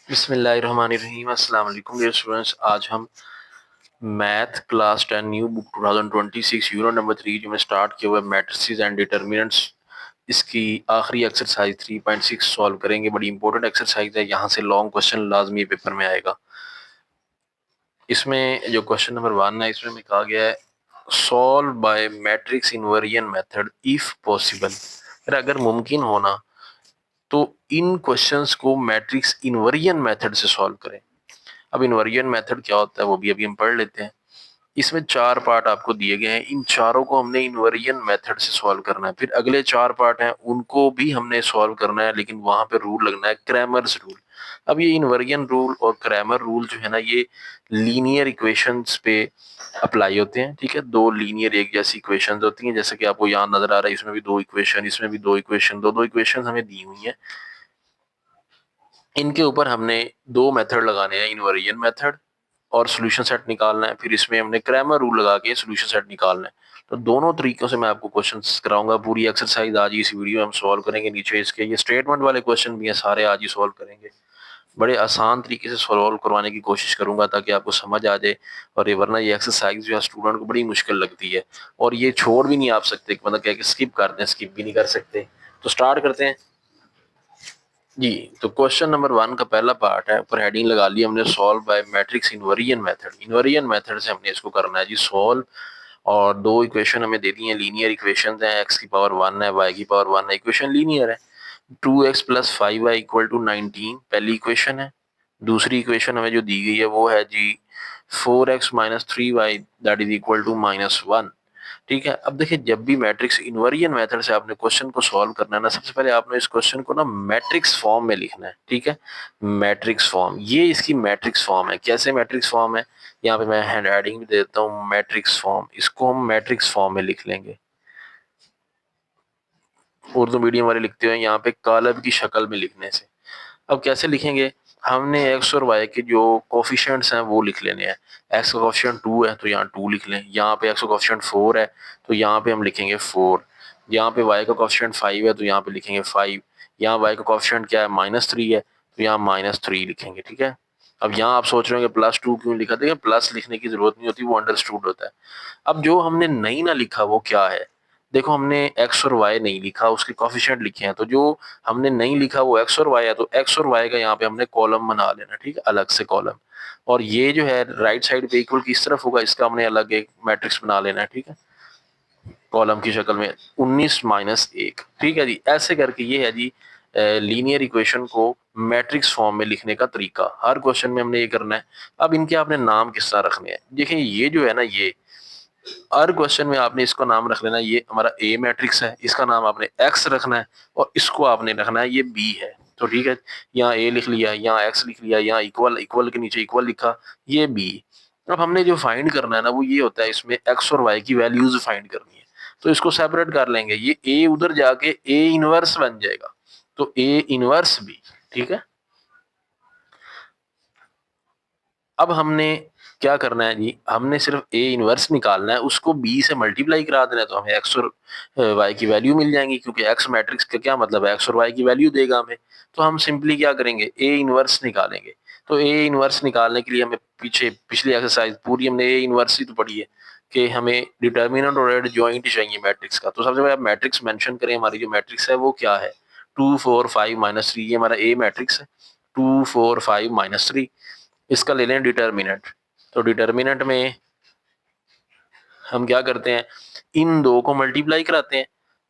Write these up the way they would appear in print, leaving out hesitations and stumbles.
बिस्मिल्लाहिर्रहमानिर्रहीम। अस्सलाम वालेकुम डियर स्टूडेंट्स। आज हम math class 10 new book 2026 unit number 3 जो मैं स्टार्ट किया हुआ है मैट्रिसेस एंड डिटर्मिनेंट्स, इसकी आखिरी एक्सरसाइज 3.6 सॉल्व करेंगे। बड़ी इंपॉर्टेंट एक्सरसाइज है, यहाँ से लॉन्ग क्वेश्चन लाजमी पेपर में आएगा। इसमें जो क्वेश्चन नंबर 1 है, इसमें कहा गया है solve by matrix inversion method if possible. अगर मुमकिन होना तो इन क्वेश्चंस को मैट्रिक्स इनवर्जन मेथड से सॉल्व करें। अब इनवर्जन मेथड क्या होता है वो भी अभी हम पढ़ लेते हैं। इसमें 4 पार्ट आपको दिए गए हैं, इन चारों को हमने इनवर्जन मेथड से सॉल्व करना है। फिर अगले 4 पार्ट हैं उनको भी हमने सॉल्व करना है, लेकिन वहां पे रूल लगना है क्रैमर्स रूल। अब ये इनवर्जन रूल और क्रैमर रूल जो है ना, ये लीनियर इक्वेशंस पे अप्लाई होते हैं। ठीक है, दो लीनियर एक जैसी इक्वेशंस होती हैं, जैसे कि आपको यहाँ नजर आ रहा है, इसमें भी दो इक्वेशन, इसमें भी दो इक्वेशन, दो इक्वेशन हमें दी हुई हैं। इनके ऊपर हमने दो मेथड लगाने हैं, इनवर्जन मेथड और सॉल्यूशन सेट निकालना है। फिर इसमें हमने क्रैमर रूल लगा के सॉल्यूशन सेट निकालना है। तो दोनों तरीकों से मैं आपको क्वेश्चंस कराऊंगा। पूरी एक्सरसाइज आज ही इस वीडियो में हम सॉल्व करेंगे। नीचे इसके ये स्टेटमेंट वाले क्वेश्चन भी हैं, सारे आज ही सॉल्व करेंगे। बड़े आसान तरीके से सॉल्व करवाने की कोशिश करूंगा ताकि आपको समझ आ जाए। और ये वरना ये एक्सरसाइज जो है स्टूडेंट को बड़ी मुश्किल लगती है, और ये छोड़ भी नहीं आप सकते, मतलब क्या कि स्किप कर दें, स्किप भी नहीं कर सकते। तो स्टार्ट करते हैं जी। तो क्वेश्चन नंबर 1 का पहला पार्ट है, ऊपर हेडिंग लगा ली हमने, solve by matrix inversion method. Inversion method से हमने इसको करना है जी सॉल्व। और दो इक्वेशन हमें दे दी हैं, लीनियर इक्वेशन हैं, एक्स की पावर 1 है, वाई की पावर 1 है, इक्वेशन लीनियर है। 2x plus 5y equal to 19 पहली इक्वेशन है। दूसरी इक्वेशन हमें जो दी गई है वो है जी 4x minus 3y that is equal to -1। ठीक है, अब देखिए जब भी मैट्रिक्स इन्वर्जन मेथड से आपने क्वेश्चन को सॉल्व करना है ना, सबसे पहले आपने इस क्वेश्चन को ना मैट्रिक्स फॉर्म में लिखना है। ठीक है, मैट्रिक्स फॉर्म, ये इसकी मैट्रिक्स फॉर्म है। कैसे मैट्रिक्स फॉर्म है, यहाँ पे मैं हैंड राइटिंग भी दे देता हूँ, मैट्रिक्स फॉर्म, इसको हम मैट्रिक्स फॉर्म में लिख लेंगे। उर्दू मीडियम वाले लिखते हैं यहाँ पे कालब की शक्ल में लिखने से। अब कैसे लिखेंगे, हमने एक्स और वाई के जो कोफिशिएंट्स हैं वो लिख लेने हैं। एक्स का कोफिशिएंट 2 है तो यहाँ 2 लिख लें। यहाँ पे एक्स का कोफिशिएंट 4 है तो यहाँ पे हम लिखेंगे 4। यहाँ पे वाई का कोफिशिएंट 5 है तो यहाँ पे लिखेंगे 5। यहाँ वाई का कोफिशिएंट क्या है, -3 है तो यहाँ -3 लिखेंगे। ठीक है, अब यहाँ आप सोच रहे हो कि +2 क्यों लिखा, देखिए प्लस लिखने की जरूरत नहीं होती, वो अंडरस्टूड होता है। अब जो हमने नहीं ना लिखा वो क्या है, देखो हमने एक्स और वाई नहीं लिखा, उसके कोफिशिएंट लिखे हैं। तो जो हमने नहीं लिखा वो एक्स और वाई है, तो एक्स और वाई का यहाँ पे हमने कॉलम बना लेना। ठीक है, अलग से कॉलम। और ये जो है राइट साइड पे इक्वल किस तरफ होगा, इसका हमने अलग एक मैट्रिक्स बना लेना है। ठीक है, कॉलम की शक्ल में 19-1। ठीक है जी, ऐसे करके ये है जी लीनियर इक्वेशन को मैट्रिक्स फॉर्म में लिखने का तरीका। हर क्वेश्चन में हमने ये करना है। अब इनके आपने नाम किस तरह रखने हैं, देखिए ये जो है ना, ये हर क्वेश्चन में आपने इसको नाम रख लेना। ये हमारा ए मैट्रिक्स है, इसका नाम आपने एक्स रखना है, और इसको आपने रखना है ये बी है। तो ठीक है, यहाँ ए लिख लिया, यहाँ एक्स लिख लिया, यहाँ इक्वल, इक्वल के नीचे इक्वल लिखा, ये बी। अब हमने जो फाइंड करना है ना वो ये होता है, इसमें एक्स और वाई की वैल्यूज फाइंड करनी है। तो इसको सेपरेट कर लेंगे, ये ए उधर जाके ए इनवर्स बन जाएगा, तो ए इनवर्स बी। ठीक है, अब हमने क्या करना है जी, हमने सिर्फ ए इनवर्स निकालना है, उसको बी से मल्टीप्लाई करा देना है, तो हमें एक्स और वाई की वैल्यू मिल जाएंगी। क्योंकि एक्स मैट्रिक्स का क्या मतलब है, एक्स और वाई की वैल्यू देगा हमें। तो हम सिंपली क्या करेंगे, ए इनवर्स निकालेंगे। तो ए इनवर्स निकालने के लिए हमें पीछे पिछली एक्सरसाइज पूरी हमने ए इनवर्स ही तो पढ़ी है कि हमें डिटर्मिनेंट और एडजॉइंट चाहिए मैट्रिक्स का। तो सबसे पहले आप मैट्रिक्स मेंशन करें, हमारी जो मैट्रिक्स है वो क्या है, 2 4 5 -3, ये हमारा ए मैट्रिक्स है। 2 4 5 -3, इसका ले लें डिटर्मिनेंट। तो डिटर्मिनेंट में हम क्या करते हैं, इन दो को मल्टीप्लाई कराते हैं,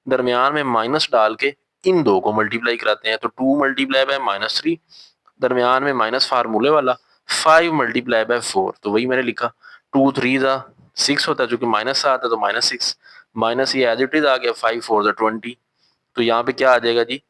दरमियान में माइनस डाल के इन दो को मल्टीप्लाई कराते हैं। तो 2 मल्टीप्लाई बाय -3, दरमियान में माइनस फार्मूले वाला, 5 मल्टीप्लाई बाय 4, तो वही मैंने लिखा। 2 3 जा 6 होता है, चूंकि माइनस आता है तो -6, माइनस ये एज इट इज आ गया, 5 4 जा 20। तो यहाँ पे क्या आ जाएगा जी,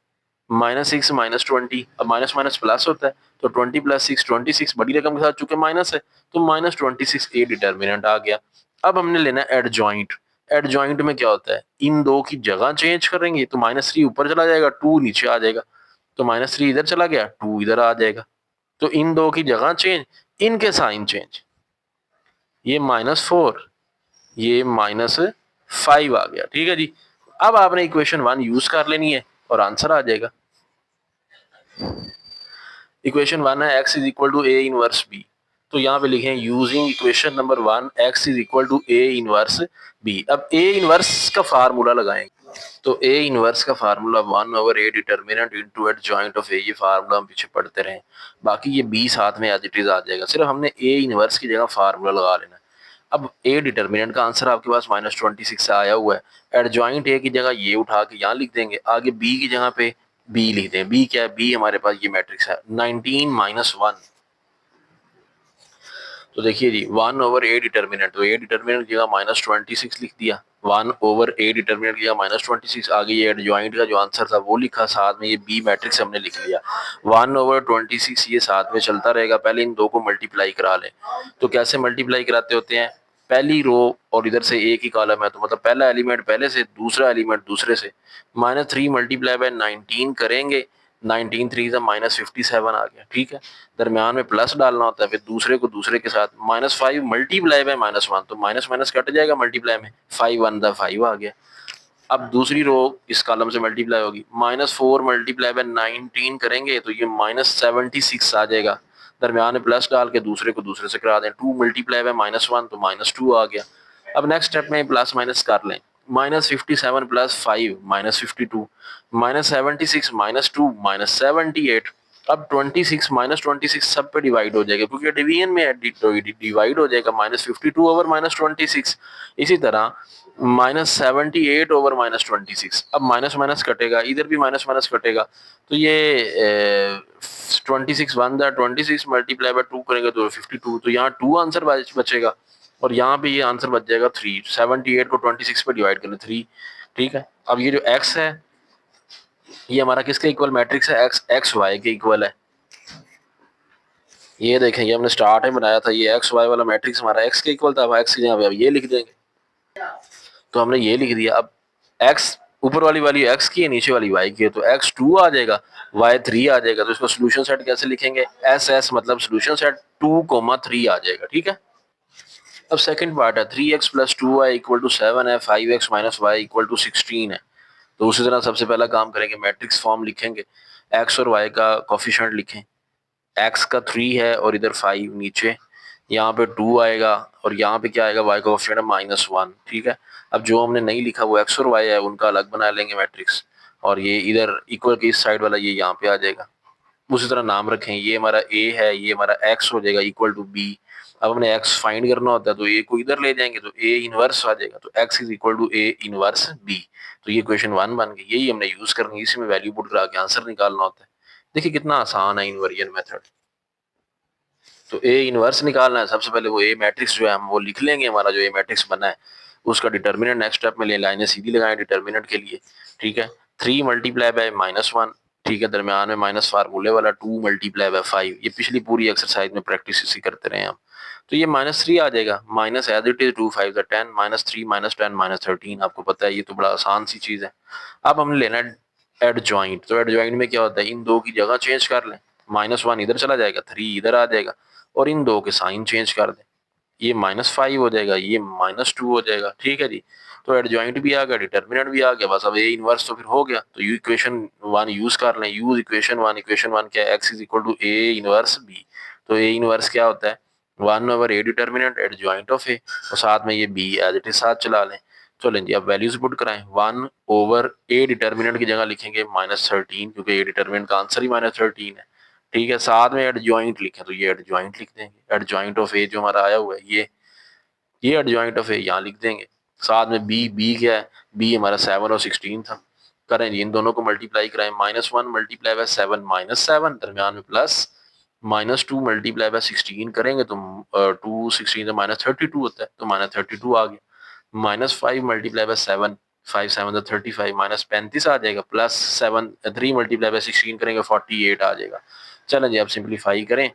-6 -20। अब माइनस माइनस प्लस होता है, तो 20 + 6 26, बड़ी रकम के साथ चूंकि माइनस है तो -26 ए डिटर्मिनेंट आ गया। अब हमने लेना है एडजॉइंट। एडजॉइंट में क्या होता है, इन दो की जगह चेंज करेंगे, तो -3 ऊपर चला जाएगा, 2 नीचे आ जाएगा। तो -3 इधर चला गया, 2 इधर आ जाएगा। तो इन दो की जगह चेंज, इनके साइन चेंज, ये -4, ये -5 आ गया। ठीक है जी, अब आपने इक्वेशन 1 यूज कर लेनी है और आंसर आ जाएगा। इक्वेशन 1 है x is equal to A inverse B, तो यहाँ पे लिखें using equation number 1 x is equal to A inverse B. अब ए इनवर्स का फार्मूला लगाएंगे, तो ए इनवर्स का formula 1/a determinant into adjoint of A, ये फार्मूला हम पीछे पढ़ते रहे, बाकी ये बी साथ में एज इट इज आ जाएगा, सिर्फ हमने ए इनवर्स की जगह फार्मूला लगा लेना है। अब ए डिटर्मिनेंट का आंसर आपके पास -26 से आया हुआ है, एडजॉइंट ए की जगह ये उठा के यहाँ लिख देंगे, आगे बी की जगह पे बी लिख दें। बी क्या है? बी हमारे पास ये मैट्रिक्स है 19 - 1, तो देखिए जी 1/a डिटर्मिनेंट, तो ए डिटर्मिनेंट की जगह -26 लिख दिया, 1/a डिटर्मिनेंट की जगह -26, आगे ये एडजॉइंट का जो आंसर था वो लिखा, साथ में ये बी मैट्रिक्स हमने लिख लिया। 1/26 ये साथ में चलता रहेगा, पहले इन दो को मल्टीप्लाई करा लें। तो कैसे मल्टीप्लाई कराते होते हैं? पहली रो और इधर से एक ही कॉलम है, तो मतलब पहला एलिमेंट पहले से, दूसरा एलिमेंट दूसरे से। -3 मल्टीप्लाई बाय 19 करेंगे, 19 3 -57 आ गया, ठीक है। दरमियान में प्लस डालना होता है, फिर दूसरे को दूसरे के साथ, -5 मल्टीप्लाई बाय -1, तो माइनस माइनस कट जाएगा मल्टीप्लाई में, 5 1 5 आ गया। अब दूसरी रो इस कॉलम से मल्टीप्लाई होगी, -4 मल्टीप्लाई बाय 19 करेंगे तो ये -76 आ जाएगा, दरमियान में प्लस डाल के दूसरे को दूसरे से करा दें, 2 मल्टीप्लाई बाय -1 तो -2 आ गया। अब नेक्स्ट स्टेप में प्लस माइनस कर लें, -57 + 5 -52, -76 -2 -78। अब 26 -26 सब पे डिवाइड हो जाएगा, क्योंकि डिवीजन में डिवाइड हो जाएगा, -52/-26। इसी तरह -78/-26, अब माइनस माइनस कटेगा, इधर भी माइनस माइनस कटेगा, तो ये 26 1 26 मल्टीप्लाई बाय 2 करेंगे तो 52, तो यहाँ 2 आंसर बचेगा, और यहाँ पे ये आंसर बच जाएगा 3। 78 को 26 पे डिवाइड करें 3, ठीक है। अब ये जो x है ये हमारा किसके इक्वल मैट्रिक्स है? एक्स वाई के इक्वल है। ये देखें, ये हमने स्टार्ट में बनाया था, ये एक्स वाई वाला मैट्रिक्स हमारा एक्स के इक्वल था, अब एक्स की जगह अब ये लिख देंगे, तो हमने ये लिख दिया। अब एक्स ऊपर वाली वैल्यू एक्स की है, नीचे वाली वाई की है, तो एक्स 2 आ जाएगा, वाई 3 आ जाएगा, तो इसको सोल्यूशन सेट कैसे लिखेंगे? एस एस मतलब सोल्यूशन सेट 2, 3 आ जाएगा, ठीक है। अब सेकंड पार्ट है, 3x + 2y = 7 है, 5x - y = 16 है। तो उसी तरह सबसे पहला काम करेंगे, मैट्रिक्स फॉर्म लिखेंगे, एक्स और वाई का कोफिशिएंट लिखें, एक्स का 3 है और इधर 5 नीचे, यहाँ पे 2 आएगा और यहाँ पे क्या आएगा? वाई का कोफिशिएंट -1, ठीक है। अब जो हमने नहीं लिखा वो एक्स और वाई है, उनका अलग बना लेंगे मैट्रिक्स, और ये इधर इक्वल के इस साइड वाला ये यहाँ पे आ जाएगा। उसी तरह नाम रखें, ये हमारा ए है, ये हमारा एक्स हो जाएगा इक्वल टू बी। अब हमने एक्स फाइंड करना होता है, तो ए को इधर ले जाएंगे तो ए इनवर्स आ जाएगा, तो x is equal to A inverse B. तो ये क्वेश्चन 1 बन गई, यही हमने यूज करनी है, इसी में वैल्यू पुट करा के आंसर निकालना होता है। देखिए कितना आसान है इनवर्जन मेथड। तो ए इनवर्स निकालना है, सबसे पहले वो ए मैट्रिक्स जो है हम वो लिख लेंगे, हमारा जो ए मैट्रिक्स बना है उसका डिटर्मिनेंट नेक्स्ट स्टेप में ले, लाइनें सीधी लगाएं डिटर्मिनेंट के लिए, ठीक है। 3 मल्टीप्लाई बाय -1, ठीक है, दरमियान में माइनस फार्मूले वाला 2 मल्टीप्लाई बाय 5, ये पिछली पूरी एक्सरसाइज में प्रैक्टिस इसी करते रहे हम। तो ये -3 आ जाएगा, माइनस एज इट इज 2 5 10, -3 -10 -13, आपको पता है ये तो बड़ा आसान सी चीज है। अब हमने लेना है एडजॉइंट, तो एडजॉइंट में क्या होता है, इन दो की जगह चेंज कर लें, -1 इधर चला जाएगा, 3 इधर आ जाएगा, और इन दो के साइन चेंज कर दें, ये -5 हो जाएगा, ये -2 हो जाएगा, ठीक है जी। तो एडजॉइंट भी आ गया, डिटर्मिनेंट भी आ गया, बस अब ए इनवर्स तो फिर हो गया, तो यू इक्वेशन 1 यूज कर लें, यूज इक्वेशन 1। इक्वेशन 1 क्या है? X is equal to A inverse B, तो ए इनवर्स क्या होता है? 1/a डिटर्मिनेंट एडजॉइंट ऑफ ए, और साथ में ये बी एज इट इज साथ चला लें। चलें जी, अब वैल्यूज पुट कराएं, 1/a डिटर्मिनेंट की जगह लिखेंगे -13, क्योंकि ए डिटर्मिनेंट का आंसर ही -13 है, ठीक है। साथ में एडजॉइंट लिखें, तो ये एडजॉइंट लिख देंगे, एडजॉइंट ऑफ ए जो हमारा आया हुआ है ये एडजॉइंट ऑफ ए यहाँ लिख देंगे। साथ में बी क्या है? बी हमारा 7 और 16 था, करें जी इन दोनों को मल्टीप्लाई कराएं, -1 मल्टीप्लाई बाय 7 -7, दरमियान में प्लस, -2 मल्टीप्लाई बाय 16 करेंगे तो 2 16 से -32 होता है, तो -32 आ गया, -5 मल्टीप्लाई बाय 7, 5 7 35, -35 आ जाएगा, प्लस 7 3 मल्टीप्लाई बाय 16 करेंगे 48 आ जाएगा। चलें जी, अब सिंप्लीफाई करें,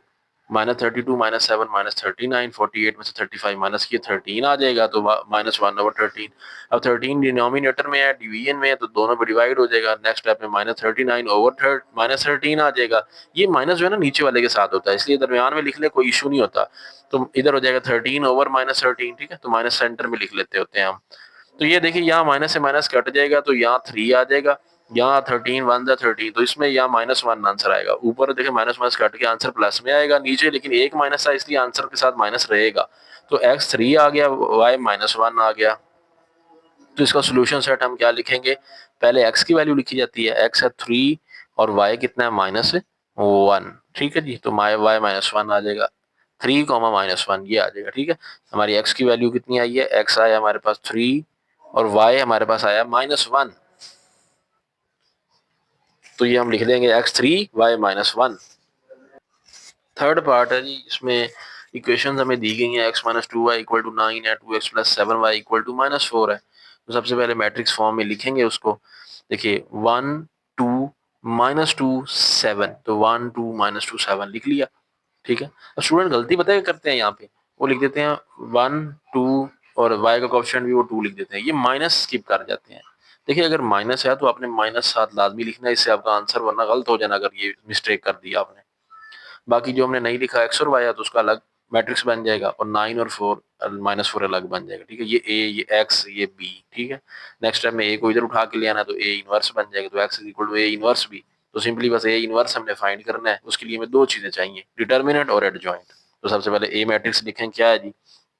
-32 -7 -39, 48 में से 35 माइनस किए 13 आ जाएगा, तो -1/13। अब 13 डिनोमिनेटर में है, डिवीजन में है, तो दोनों पे डिवाइड हो जाएगा। नेक्स्ट स्टेप में -13 आ जाएगा, ये माइनस जो है ना नीचे वाले के साथ होता है, इसलिए दरमियान में लिख ले, कोई इशू नहीं होता। तो इधर हो जाएगा 13/-13, ठीक है, तो माइनस सेंटर में लिख लेते होते हैं हम। तो ये देखिए यहाँ माइनस से माइनस कट जाएगा, तो यहाँ 3 आ जाएगा, यहाँ 13 1 जा 13, तो इसमें यहाँ -1 आंसर आएगा। ऊपर देखिए माइनस माइनस कट के आंसर प्लस में आएगा, नीचे लेकिन एक माइनस था इसलिए आंसर के साथ माइनस रहेगा। तो x3 आ गया, y -1 आ गया। तो इसका सोल्यूशन सेट हम क्या लिखेंगे, पहले x की वैल्यू लिखी जाती है, x है 3 और y कितना है -1। ठीक है जी, तो y -1 आ जाएगा, 3 -1 ये आ जाएगा। ठीक है, हमारी x की वैल्यू कितनी आई है, x आया हमारे पास 3 और y हमारे पास आया -1। तो ये हम लिख देंगे x3 y -1। थर्ड पार्ट है जी, इसमें इक्वेशंस हमें दी गई हैं, x-2y = 9 है, 2x + 7y = -4 है। तो सबसे पहले मैट्रिक्स फॉर्म में लिखेंगे उसको। देखिए 1 2 -2 7, तो 1 2 -2 7 लिख लिया। ठीक है, अब स्टूडेंट गलती पता है क्या करते हैं यहाँ पे, वो लिख देते हैं 1 2 और y का कोएफिशिएंट भी वो 2 लिख देते हैं, ये माइनस स्किप कर जाते हैं। देखिए अगर माइनस है तो आपने -7 लाजमी लिखना है, इससे आपका आंसर वरना गलत हो जाना अगर ये मिस्टेक कर दी आपने। बाकी जो हमने नहीं लिखा एक्स और वाई है तो उसका अलग मैट्रिक्स बन जाएगा, और 9 और 4 -4 अलग बन जाएगा। ठीक है, ये ए ये एक्स ये बी। ठीक है, नेक्स्ट टाइम में ए को इधर उठा के ले आना तो ए इनवर्स बन जाएगा, तो एक्स = ए इनवर्स बी। तो सिंपली बस ए इनवर्स हमने फाइंड करना है, उसके लिए हमें दो चीजें चाहिए, डिटर्मिनेंट और एडजॉइंट। तो सबसे पहले ए मैट्रिक्स लिखें, क्या है जी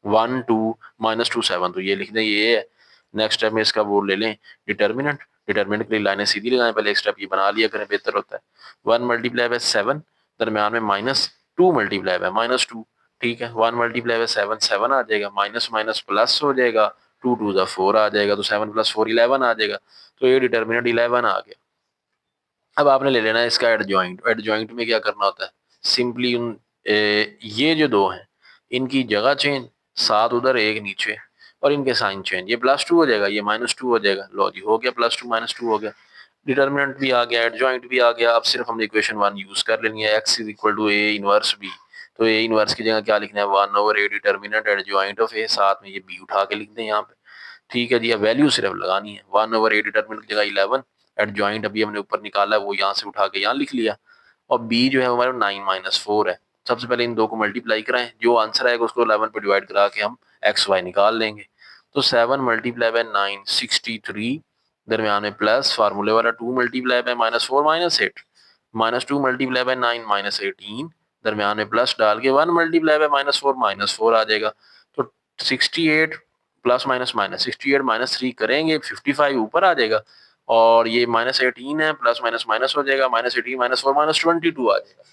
1 2 -2 7, तो ये लिख दें ये है। नेक्स्ट स्टेप में इसका वो ले लें डिटर्मिनेंट, डिटर्मिनेंट के लिए लाइनें सीधी लगाएं, पहले एक स्टेप ये बना लिया करें, बेहतर होता है। 1 मल्टीप्लाई बाय 7, दरम्यान में -2 मल्टीप्लाई बाय -2। ठीक है, 1 मल्टीप्लाई बाय 7 7 आ जाएगा, माइनस माइनस प्लस हो जाएगा, 2 2 ज़ा 4 आ जाएगा, तो 7 + 4 11 आ जाएगा। तो ये डिटर्मिनेंट 11 आ गया। अब आपने ले लेना है इसका एडजॉइंट। एडजॉइंट में क्या करना होता है, सिंपली ये जो दो हैं इनकी जगह चेंज, 7 उधर 1 नीचे, और इनके साइन चेंज, ये +2 हो जाएगा, ये -2 हो जाएगा। लो जी, हो गया +2 -2 हो गया, डिटर्मिनेंट भी आ गया, एडजॉइंट भी आ गया। अब सिर्फ हमने इक्वेशन 1 यूज कर लेनी है, x = a इनवर्स b। तो a इनवर्स की जगह क्या लिखना है, 1/a determinant adjoint of a, साथ में ये b उठा के लिख दें यहाँ पे। ठीक है जी, अब वैल्यू सिर्फ लगानी है, 1/a डिटर्मिनेंट की जगह 11, एडजॉइंट अभी हमने ऊपर निकाला है वो यहाँ से उठा के यहाँ लिख लिया, और b जो है हमारा 9 - 4 है। सबसे पहले इन दो को मल्टीप्लाई कराएं, जो आंसर आएगा उसको 11 पे डिवाइड करा के हम एक्स वाई निकाल लेंगे। तो 7 मल्टीप्लाई बाय 9 63, दरमियान में प्लस फार्मूले वाला 2 मल्टीप्लाई बाय -4 -8, -2 मल्टीप्लाई बाय 9 -18, दरमियान में प्लस डाल के 1 मल्टीप्लाई बाय -4 आ जाएगा। तो 68 प्लस माइनस माइनस 68 -3 करेंगे, 55 ऊपर आ जाएगा, और ये -18 है, प्लस माइनस माइनस हो जाएगा, -18 -4 -22 आ जाएगा।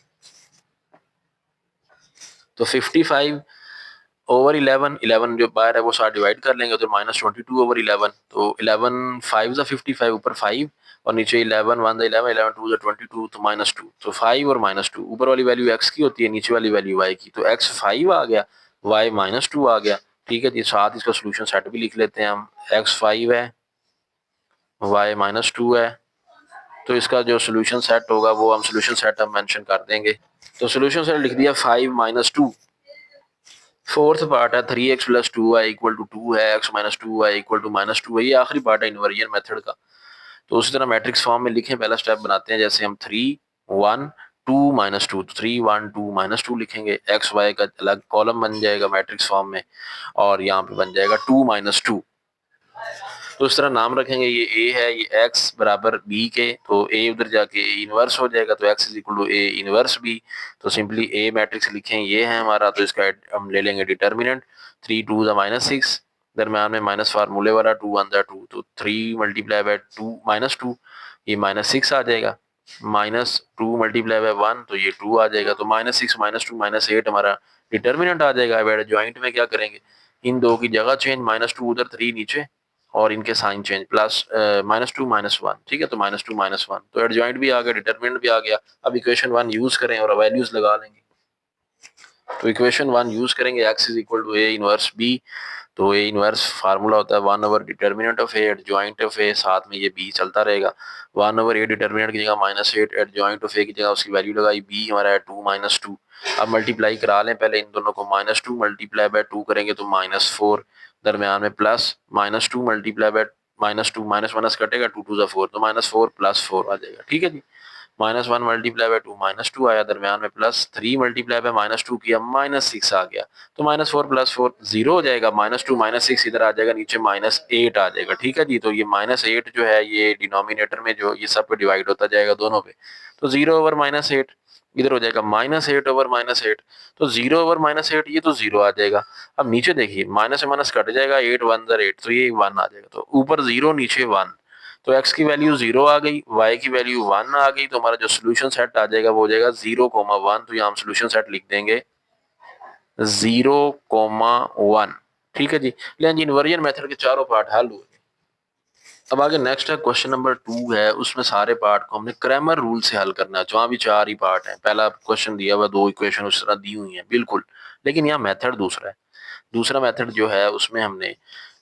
तो 55/11, जो बाहर है वो साथ डिवाइड कर लेंगे, तो -22/11, तो 11 5 ज़ा 55, ऊपर 5 और नीचे 11 1 ज़ा 11, 11 2 ज़ा 22, तो -2, तो 5 और -2, ऊपर वाली वैल्यू x की होती है, नीचे वाली वैल्यू y की, तो x 5 आ गया, y -2 आ गया। ठीक है जी, साथ इसका सोल्यूशन सेट भी लिख लेते हैं हम, x 5 है, y -2 है, तो इसका जो सोल्यूशन सेट होगा वो हम सोल्यूशन सेट हम मेंशन कर देंगे। तो सोल्यूशन सेट लिख दिया 5 - 2। फोर्थ पार्ट है 3x + 2y = 2 है, x - 2y = -2 है, ये आखिरी पार्ट है इन्वर्जन मेथड का। तो उसी तरह मैट्रिक्स फॉर्म में लिखें, पहला स्टेप बनाते हैं, जैसे हम 3 1 2 -2, तो 3 1 2 -2 लिखेंगे, एक्स वाई का अलग कॉलम बन जाएगा मैट्रिक्स फॉर्म में, और यहाँ पे बन जाएगा 2 -2। तो इस तरह नाम रखेंगे, ये a है, ये x बराबर b के, तो a उधर जाके a इनवर्स हो जाएगा, तो x = a इनवर्स b। तो सिंपली a मैट्रिक्स लिखें, ये है हमारा, तो इसका हम ले लेंगे डिटर्मिनेंट, 3 2 ज़ा -6, दरम्यान में माइनस फार्मूले वाला 2 1 ज़ा 2, तो 3 मल्टीप्लाई बाय 2 -2, ये -6 आ जाएगा, -2 मल्टीप्लाई बाय 1, तो ये 2 आ जाएगा, तो -6 -2 -8 हमारा डिटर्मिनेंट आ जाएगा। अब जॉइंट में क्या करेंगे, इन दो की जगह चेंज, -2 उधर 3 नीचे, और इनके साइन चेंज, प्लस -2 -1। ठीक है, तो -2 -1, तो एडजॉइंट भी आ गया, डिटरमिनेंट भी आ गया। अब इक्वेशन 1 यूज करें और वैल्यूज लगा लेंगे। तो इक्वेशन 1 यूज करेंगे, x = a इनवर्स b, तो ए इनवर्स फार्मूला होता है 1/, determinant of A adjoint of A, साथ में ये बी चलता रहेगा, 1/a डिटर्मिनेंट की जगह -8, एडजॉइंट ऑफ ए की जगह उसकी वैल्यू लगाई, बी हमारा है 2 -2। अब मल्टीप्लाई करा लें, पहले इन दोनों को, -2 मल्टीप्लाई बाय 2 करेंगे तो -4, दरमियान में plus, -2 multiply by -2, minus minus कटेगा, 2 2 ज़ा 4, तो -4 + 4 आ जाएगा। ठीक है जी, -1 मल्टीप्लाई बाय 2 -2 आया, दरमियान में +3 मल्टीप्लाई बाय -2 किया -6 आ गया, तो -4 + 4 0 हो जाएगा, -2 -6 इधर आ जाएगा, नीचे -8 आ जाएगा। ठीक है जी, तो ये -8 जो है ये डिनोमिनेटर में जो ये सब पे डिवाइड होता जाएगा दोनों पे, तो 0/-8 इधर हो जाएगा -8/-8, तो 0/-8 ये तो 0 आ जाएगा। अब नीचे देखिए माइनस से माइनस कट जाएगा, 8 1 8, तो ये 1 आ जाएगा, तो ऊपर 0 नीचे 1, तो x की वैल्यू 0 आ गई, y की वैल्यू 1 आ गई, तो हमारा जो सोल्यूशन सेट आ जाएगा वो हो जाएगा 0,1, तो यहाँ हम सोल्यूशन सेट लिख देंगे 0,1। ठीक है जी, लेकिन जी इन्वर्जन मेथड के चारों पार्ट हल हुए। अब आगे नेक्स्ट है क्वेश्चन नंबर 2 है, उसमें सारे पार्ट को हमने क्रैमर रूल से हल करना है। जहाँ भी 4 ही पार्ट हैं, पहला क्वेश्चन दिया हुआ 2 इक्वेशन उस तरह दी हुई है बिल्कुल, लेकिन यहाँ मेथड दूसरा है। दूसरा मेथड जो है उसमें हमने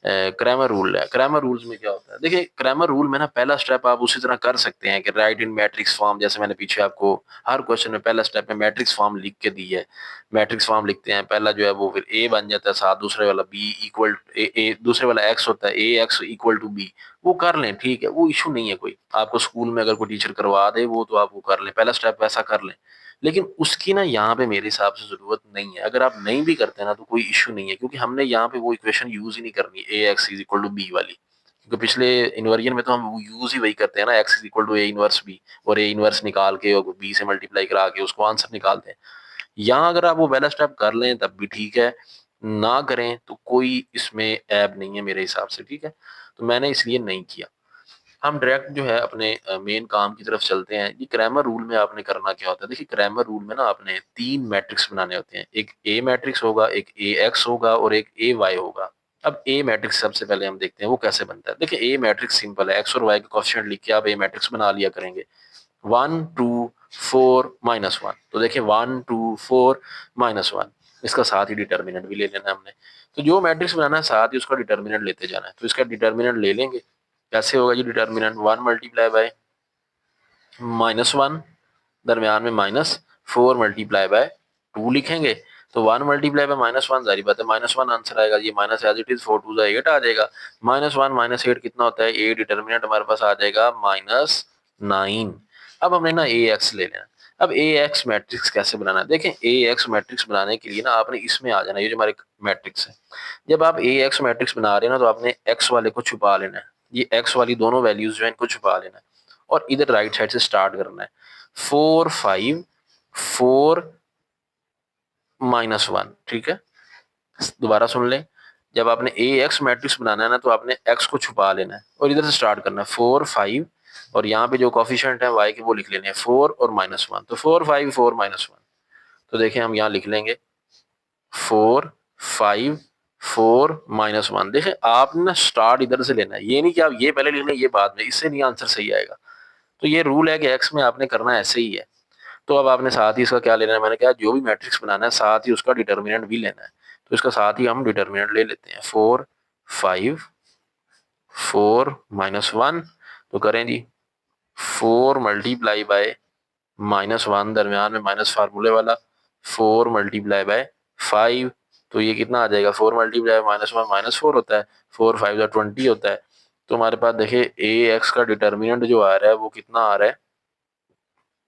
क्रैमर रूल है। क्रैमर रूल्स में क्या होता है, देखिए क्रैमर रूल में ना पहला स्टेप आप उसी तरह कर सकते हैं कि राइट इन मैट्रिक्स फॉर्म, जैसे मैंने पीछे आपको हर क्वेश्चन में पहला स्टेप में मैट्रिक्स फॉर्म लिख के दी है। मैट्रिक्स फॉर्म लिखते हैं, पहला जो है वो फिर ए बन जाता है, साथ दूसरे वाला बी इक्वल ए, दूसरे वाला एक्स होता है, A x equal to B. वो कर लें, ठीक है, वो इशू नहीं है कोई, आपको स्कूल में अगर कोई टीचर करवा दे वो तो आप वो कर लें, पहला स्टेप वैसा कर लें, लेकिन उसकी ना यहाँ पे मेरे हिसाब से जरूरत नहीं है। अगर आप नहीं भी करते ना तो कोई इश्यू नहीं है, क्योंकि हमने यहाँ पे वो इक्वेशन यूज ही नहीं करनी A X is equal to B वाली, क्योंकि पिछले इन्वर्जन में तो हम यूज ही वही करते हैं ना, x is equal to A inverse b, और ए इनवर्स निकाल के और बी से मल्टीप्लाई करा के उसको आंसर निकालते हैं। यहाँ अगर आप वो पहला स्टेप कर लें तब भी ठीक है, ना करें तो कोई इसमें ऐब नहीं है मेरे हिसाब से। ठीक है, तो मैंने इसलिए नहीं किया। हम डायरेक्ट जो है अपने मेन काम की तरफ चलते हैं। ये क्रैमर रूल में आपने करना क्या होता है, देखिए क्रैमर रूल में ना आपने 3 मैट्रिक्स बनाने होते हैं, एक ए मैट्रिक्स होगा, एक ए एक्स होगा और एक ए वाई होगा। अब ए मैट्रिक्स सबसे पहले हम देखते हैं वो कैसे बनता है। देखिए ए मैट्रिक्स सिंपल है, एक्स और वाई के कोएफिशिएंट लिख के आप ए मैट्रिक्स बना लिया करेंगे। 1 2 4 -1, तो देखिए 1 2 4 -1, इसका साथ ही डिटर्मिनेंट भी ले लेना है हमने। तो जो मैट्रिक्स बनाना है साथ ही उसका डिटर्मिनेंट लेते जाना है, तो इसका डिटर्मिनेंट ले लेंगे। कैसे होगा जी डिटर्मिनेंट, 1 मल्टीप्लाई बाय -1, दरमियान में -4 मल्टीप्लाई बाय 2 लिखेंगे, तो 1 मल्टीप्लाई बाय -1 जारी बात है -1 आंसर आएगा, ये माइनस एज इट इज 4 2 8 आ जाएगा, -1 -8 कितना होता है, ए डिटर्मिनेंट हमारे पास आ जाएगा -9। अब हमने ना ए एक्स ले लेना। अब ए एक्स मैट्रिक्स कैसे बनाना है, देखें ए एक्स मैट्रिक्स बनाने के लिए ना आपने इसमें आ जाना, ये जो हमारे मैट्रिक्स है, जब आप ए एक्स मैट्रिक्स बना रहे हैं ना तो आपने एक्स वाले को छुपा लेना है, ये एक्स वाली दोनों वैल्यूज जो है इनको छुपा लेना है, और इधर राइट साइड से स्टार्ट करना है, 4 5 4 -1। ठीक है, दोबारा सुन लें, जब आपने ए एक्स मैट्रिक्स बनाना है ना तो आपने एक्स को छुपा लेना है और इधर से स्टार्ट करना है 4 5, और यहाँ पे जो कॉफिशिएंट है वाई के वो लिख लेने हैं 4 और -1, तो 4 5 4 -1। तो देखिए हम यहाँ लिख लेंगे 4 5 4 -1। देखें आपने ना स्टार्ट इधर से लेना है, ये नहीं कि आप ये पहले लिख लें ये बाद में, इससे नहीं आंसर सही आएगा। तो ये रूल है कि एक्स में आपने करना ऐसे ही है। तो अब आपने साथ ही इसका क्या लेना है, मैंने कहा जो भी मैट्रिक्स बनाना है साथ ही उसका डिटर्मिनेंट भी लेना है, तो इसका साथ ही हम डिटर्मिनेंट ले लेते हैं, 4 5 4 -1, तो करें जी 4 मल्टीप्लाई बाय -1, दरमियान में माइनस फार्मूले वाला, 4 मल्टीप्लाई बाय 5, तो ये कितना आ जाएगा, 4 मल्टीप्लाई बाय -1 -4 होता है, 4 5 जा 20 होता है। तो हमारे पास देखिए ए एक्स का डिटर्मिनेंट जो आ रहा है वो कितना आ रहा है,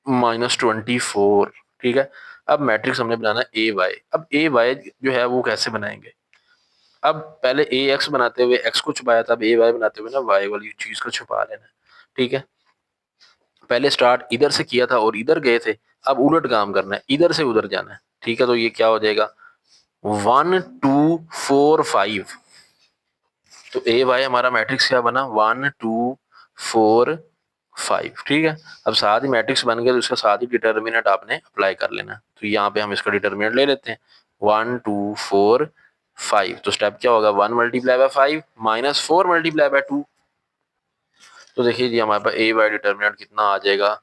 -24। ठीक है, अब मैट्रिक्स हमने बनाना ए वाई। अब ए वाई जो है वो कैसे बनाएंगे, अब पहले ए एक्स बनाते हुए एक्स को छुपाया था, अब ए वाई बनाते हुए ना वाई वाली चीज को छुपा लेना। ठीक है, पहले स्टार्ट इधर से किया था और इधर गए थे, अब उलट काम करना है, इधर से उधर जाना है। ठीक है, तो ये क्या हो जाएगा 1 2 4 5, तो ए वाई हमारा मैट्रिक्स क्या बना 1 2 4 5। ठीक है, अब साथ ही मैट्रिक्स बन गया तो इसका साथ ही डिटर्मिनेंट आपने अप्लाई कर लेना, तो यहाँ पे हम इसका डिटर्मिनेंट ले लेते हैं 1 2 4 5, तो स्टेप क्या होगा 1 मल्टीप्लाई बाय 5 -4 मल्टीप्लाई बाय 2। तो देखिए जी हमारे पास ए बाय डिटर्मिनेंट कितना आ जाएगा,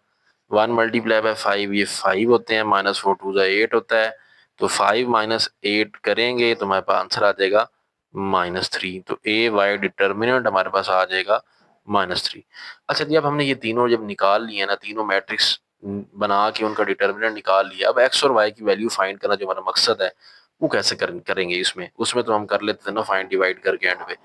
1 मल्टीप्लाई बाय 5 ये 5 होते हैं, -4 2 जा 8 होता है, तो 5 -8 करेंगे तो हमारे पास आंसर आ जाएगा -3, तो ए वाई डिटर्मिनेंट हमारे पास आ जाएगा -3। अच्छा जी, अब हमने ये तीनों जब निकाल लिए ना, तीनों मैट्रिक्स बना के उनका डिटर्मिनेंट निकाल लिया, अब एक्स और वाई की वैल्यू फाइंड करना जो हमारा मकसद है वो कैसे करेंगे इसमें, उसमें तो हम कर लेते थे ना फाइंड डिवाइड करके एंड पे।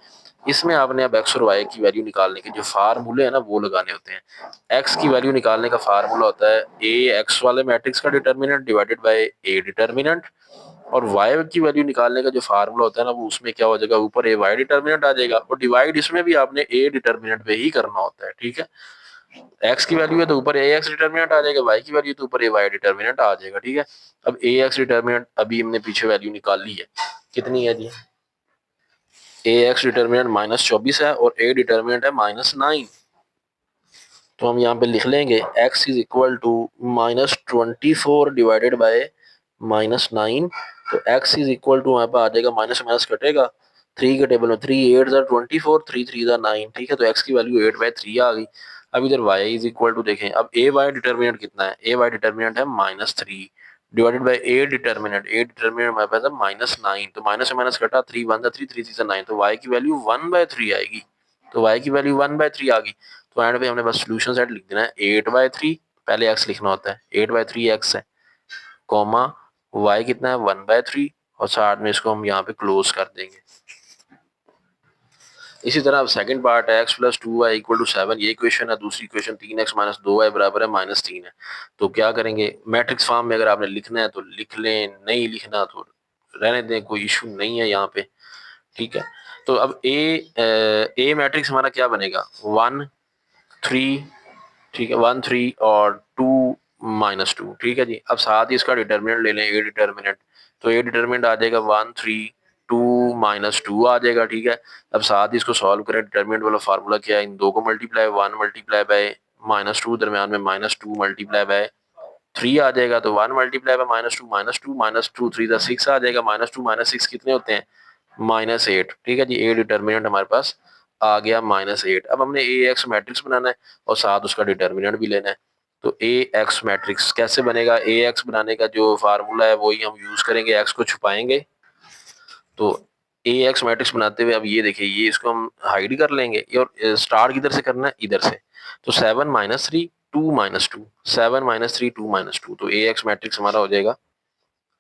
इसमें आपने अब एक्स और वाई की वैल्यू निकालने के जो फार्मूले हैं ना वो लगाने होते हैं। एक्स की वैल्यू निकालने का फार्मूला होता है ए एक्स वाले मैट्रिक्स का determinant divided by A determinant, और वाई की वैल्यू निकालने का जो फार्मूला होता है ना वो उसमें क्या हो जाएगा, ऊपर ए वाई डिटर्मिनेंट आ जाएगा, और डिवाइड इसमें भी आपने ए डिटर्मिनेंट पे ही करना होता है। ठीक है, एक्स की वैल्यू है तो ऊपर ए एक्स डिटर्मिनेंट आ जाएगा, वाई की वैल्यू तो ऊपर ए वाई डिटर्मिनेंट आ जाएगा। ठीक है, अब ए एक्स डिटर्मिनेंट अभी हमने पीछे वैल्यू निकाल ली है, कितनी है जी, ए एक्स डिटर्मिनेंट -24 है और ए डिटर्मिनेंट है -9। तो हम यहाँ पे लिख लेंगे x is equal to -24 divided by -9। तो x इज इक्वल टू वहाँ पे आ जाएगा, माइनस माइनस कटेगा, 3 के टेबल में 3 8 24, 3 3 9। ठीक है, तो x की वैल्यू 8/3 आ गई। अब इधर y इज इक्वल टू देखें, अब ए वाई डिटर्मिनेंट कितना है, ए वाई डिटर्मिनेंट है -3 डिवाइडेड बाय ए डिटर्मिनेंट हमारे पास है -9। तो माइनस से माइनस कटा, 3 1 3 3 3 9, तो y की वैल्यू 1/3 आएगी। तो y की वैल्यू 1/3 आ गई। तो एंड पे हमने बस सोल्यूशन सेट लिख देना है, 8/3 पहले x लिखना होता है, 8/3 x है, कॉमा y कितना है 1/3, और साथ में इसको हम यहाँ पे क्लोज कर देंगे। इसी तरह अब सेकंड पार्ट है x + 2y = 7, ये इक्वेशन है। दूसरी इक्वेशन 3x - 2y बराबर है -3 है। तो क्या करेंगे, मैट्रिक्स फॉर्म में अगर आपने लिखना है तो लिख लें, नहीं लिखना तो रहने दें, कोई इशू नहीं है यहाँ पे। ठीक है, तो अब ए मैट्रिक्स हमारा क्या बनेगा, 1 3, ठीक है, 1 3 और 2 -2। ठीक है जी, अब साथ ही इसका डिटर्मिनेंट ले लें, ए डिटर्मिनेंट, तो ए डिटर्मिनेंट आ जाएगा 1 3 2 -2 आ जाएगा। ठीक है, अब साथ ही इसको सॉल्व करें, डिटर्मिनेंट वाला फार्मूला क्या है, इन दो को मल्टीप्लाई, 1 मल्टीप्लाई बाय -2, दरमियान में -2 मल्टीप्लाई बाय 3 आ जाएगा, तो 1 मल्टीप्लाई बाय -2 -2 3 6 आ जाएगा, -2 -6 कितने होते हैं, -8। ठीक है जी, ए डिटर्मिनेंट हमारे पास आ गया -8। अब हमने ए एक्स मैट्रिक्स बनाना है और साथ उसका डिटर्मिनेंट भी लेना है। तो ए एक्स मैट्रिक्स कैसे बनेगा, ए एक्स बनाने का जो फार्मूला है वही हम यूज करेंगे, एक्स को छुपाएंगे। तो ए एक्स मैट्रिक्स बनाते हुए अब ये देखिए, ये इसको हम हाइड कर लेंगे, और स्टार्ट किधर से करना है, इधर से। तो 7 - 3 2 -2, 7 - 3 2 -2, तो ए एक्स मैट्रिक्स हमारा हो जाएगा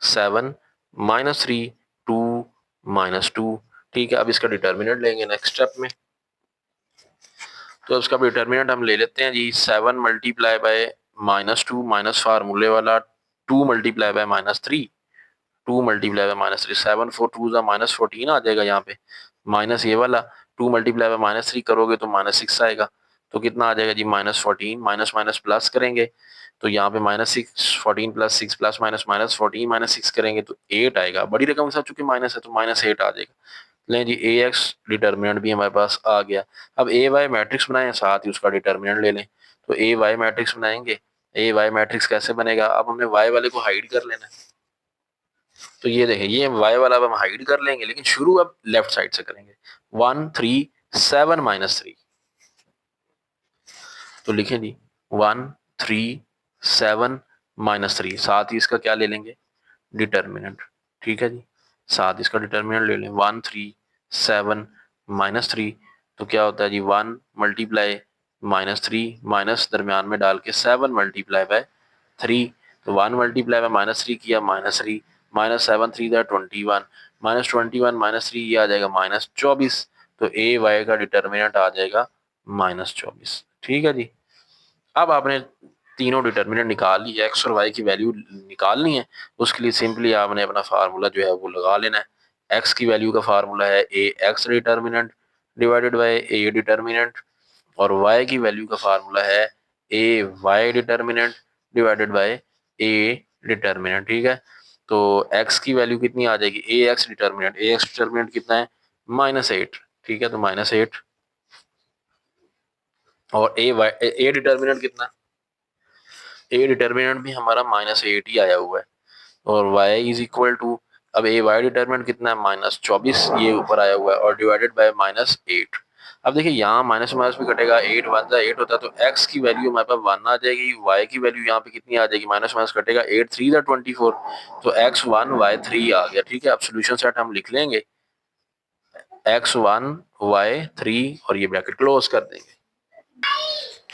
7 -3 2 -2। ठीक है, अब इसका डिटर्मिनेंट लेंगे नेक्स्ट स्टेप में। तो इसका डिटर्मिनेंट हम ले लेते हैं जी, 7 मल्टीप्लाई बाय -2 माइनस फार्मूले वाला 2 मल्टीप्लाई बाय -3, 2 मल्टीप्लाई बाय -3, 7 4 2 -14 आ जाएगा यहाँ पे, माइनस ये वाला 2 मल्टीप्लाई बाय -3 करोगे तो -6 आएगा। तो कितना आ जाएगा जी, -14, माइनस माइनस प्लस करेंगे तो यहाँ पे -6 14 + 6 प्लस माइनस -14 -6 करेंगे तो 8 आएगा। बड़ी रकम के साथ चूंकि माइनस है तो -8 आ जाएगा। लें जी, ए एक्स डिटर्मिनेंट भी हमारे पास आ गया। अब ए वाई मैट्रिक्स बनाए, साथ ही उसका डिटर्मिनेंट ले लें। तो ए वाई मैट्रिक्स बनाएंगे, ए वाई मैट्रिक्स कैसे बनेगा, अब हमने वाई वाले को हाइड कर लेना है। तो ये देखें, ये वाई वाला अब हम हाइड कर लेंगे, लेकिन शुरू अब लेफ्ट साइड से करेंगे। 1 3 7 -3, तो लिखें जी 1 3 7 -3, साथ ही इसका क्या ले लेंगे, डिटर्मिनेंट। ठीक है जी, साथ इसका डिटर्मिनेंट ले लें, 1 3 7 -3, तो क्या होता है जी, 1 मल्टीप्लाई -3 माइनस दरमियान में डाल के 7 मल्टीप्लाई बाय 3, तो 1 मल्टीप्लाई बाय -3 किया -3, -7 3 21, -21 -3 ये आ जाएगा -24। तो ए वाई का डिटर्मिनेंट आ जाएगा -24। ठीक है जी, अब आपने तीनों डिटर्मिनेंट निकाल ली, एक्स और वाई की वैल्यू निकालनी है। उसके लिए सिंपली आपने अपना फार्मूला जो है वो लगा लेना है। एक्स की वैल्यू का फार्मूला है A X determinant divided by A determinant, और वाई की वैल्यू का फार्मूला है A Y determinant divided by A determinant. ठीक है, तो एक्स की वैल्यू कितनी आ जाएगी, ए एक्स डिटर्मिनेंट कितना है, -8। ठीक है, तो -8, और ए डिटर्मिनेंट कितना, ए डिटर्मिनेंट भी हमारा -8 ही आया हुआ है, और y इज इक्वल टू, अब ए वाई डिटर्मिनेंट कितना है, -24 ये ऊपर आया हुआ है, और डिवाइडेड बाय -8। अब देखिए यहाँ माइनस माइनस भी कटेगा, 8 1 8 होता है, तो x की वैल्यू हमारे पास 1 आ जाएगी, y की वैल्यू यहाँ पे कितनी आ जाएगी, माइनस माइनस कटेगा, 8 3 24, तो x1 y3 आ गया। ठीक है, अब सोल्यूशन सेट हम लिख लेंगे, x1 y3, और ये ब्रैकेट क्लोज कर देंगे।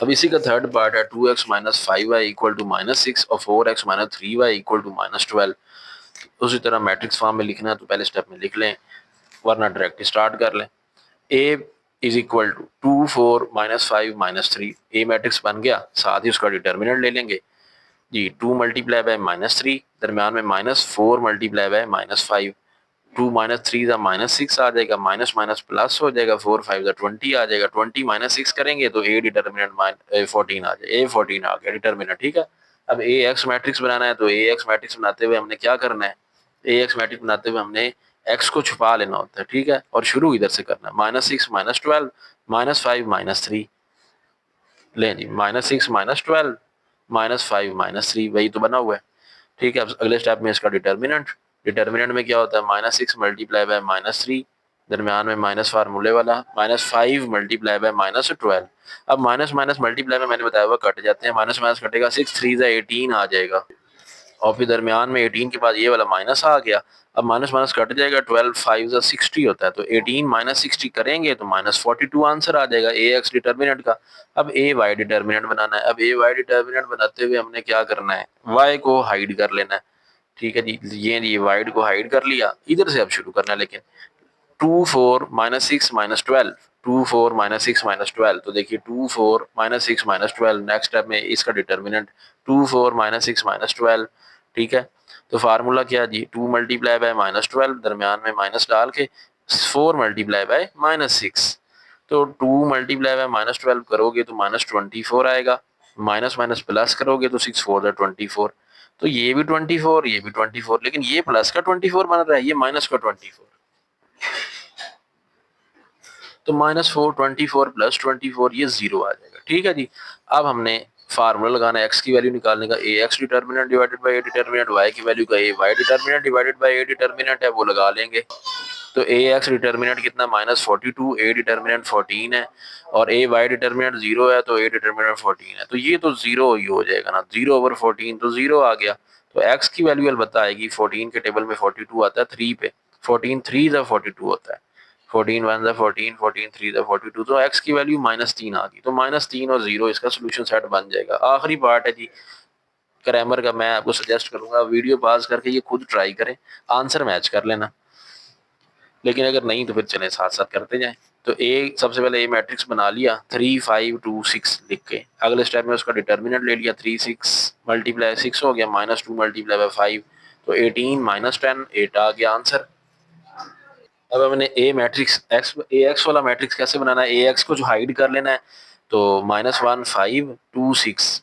अब इसी का थर्ड पार्ट है 2x - 5y = -6 और 4x - 3y = -12। उसी तरह मैट्रिक्स फॉर्म में लिखना है तो पहले स्टेप में लिख लें, वरना डायरेक्ट स्टार्ट कर लें। A is equal to 2 4 -5 -3, A matrix बन गया, साथ ही उसका डिटर्मिनेंट ले लेंगे जी। 2 मल्टीप्लाई बाय -3, दरम्यान में -4 मल्टीप्लाई बाय -5, 2 -3 ज़ा -6 आ जाएगा, माइनस माइनस प्लस हो जाएगा, 4 5 ज़ा 20 आ जाएगा, 20 -6 करेंगे तो ए डिटर्मिनेंट 14 आ जाएगा, ए 14 आ गया डिटर्मिनेंट, ठीक है। अब ए एक्स मैट्रिक्स बनाना है, तो ए एक्स मैट्रिक्स बनाते हुए हमने क्या करना है, ए एक्स मैट्रिक्स बनाते हुए हमने एक्स को छुपा लेना होता है, ठीक है, और शुरू इधर से करना है, -6 -12 -5 -3, लें जी, -6 -12 -5 -3, वही तो बना हुआ है, ठीक है। अब अगले स्टेप में इसका डिटर्मिनेंट, डिटर्मिनेंट में क्या होता है, -6 मल्टीप्लाई बाय -3, दरमियान में माइनस फार्मूले वाला, -5 मल्टीप्लाई बाय -12। अब माइनस माइनस मल्टीप्लाई में मैंने बताया हुआ कट जाते हैं, माइनस माइनस कटेगा, 6 3 ज़ा 18 आ जाएगा, और फिर दरमियान में 18 के बाद ये वाला माइनस आ गया। अब माइनस माइनस कट जाएगा, 12 5 ज़ा 60 होता है, तो 18 -60 करेंगे तो -42 आंसर आ जाएगा ए एक्स डिटर्मिनेंट का। अब ए वाई डिटर्मिनेंट बनाना है, अब ए वाई डिटर्मिनेंट बनाते हुए हमने क्या करना है, वाई को हाइड कर लेना है, ठीक है जी। ये वाइड को हाइड कर लिया, इधर से अब शुरू करना है, लेकिन 2 4 -6 -12, 2 4 -6 -12, तो देखिए 2 4 -6 -12, नेक्स्ट स्टेप में इसका डिटर्मिनेंट 2 4 -6 -12, ठीक है। तो फार्मूला क्या जी, 2 मल्टीप्लाई बाय -12, दरमियान में माइनस डाल के 4 मल्टीप्लाई बाय -6, तो 2 मल्टीप्लाई बाय -12 करोगे तो -24 आएगा, माइनस माइनस प्लस करोगे तो 6 4 ज़ा 24, तो ये भी 24, ये भी 24, लेकिन ये प्लस का 24 बन रहा है, ये माइनस का 24, तो -4 24 प्लस 24, ये 0 आ जाएगा, ठीक है जी। अब हमने फार्मूला लगाना है एक्स की वैल्यू निकालने का, A X determinant divided by A determinant, Y की वैल्यू का A Y determinant divided by A determinant है, वो लगा लेंगे। तो ए एक्स डिटर्मिनेंट कितना, -42, ए डिटर्मिनेंट 14 है, और ए वाई डिटर्मिनेंट 0 है, तो ए डिटर्मिनेंट 14 है, तो ये तो 0 ही हो जाएगा ना, 0/14 तो 0 आ गया। तो एक्स की वैल्यू अलबत्ता आएगी, 14 के टेबल में 42 आता है 3 पे, 14 3 ज़ा 42 होता है, 14 1 ज़ा 14, 14 3 ज़ा 42, तो एक्स की वैल्यू -3 आ गई, तो -3 और 0 इसका सोल्यूशन सेट बन जाएगा। आखिरी पार्ट है जी ग्रामर का, मैं आपको सजेस्ट करूंगा वीडियो पॉज करके ये खुद ट्राई करें, आंसर मैच कर लेना, लेकिन अगर नहीं तो फिर चलें साथ साथ करते जाएं। तो ए सबसे पहले ए मैट्रिक्स बना लिया, 3 5 2 6 लिख के, अगले स्टेप में उसका डिटर्मिनेंट ले लिया, 3 6 मल्टीप्लाई 6 हो गया, -2 मल्टीप्लाई बाय 5, तो 18 -10 8 आ गया आंसर। अब हमने ए मैट्रिक्स एक्स ए एक्स वाला मैट्रिक्स कैसे बनाना है, ए एक्स को जो हाइड कर लेना है, तो -1 5 2 6,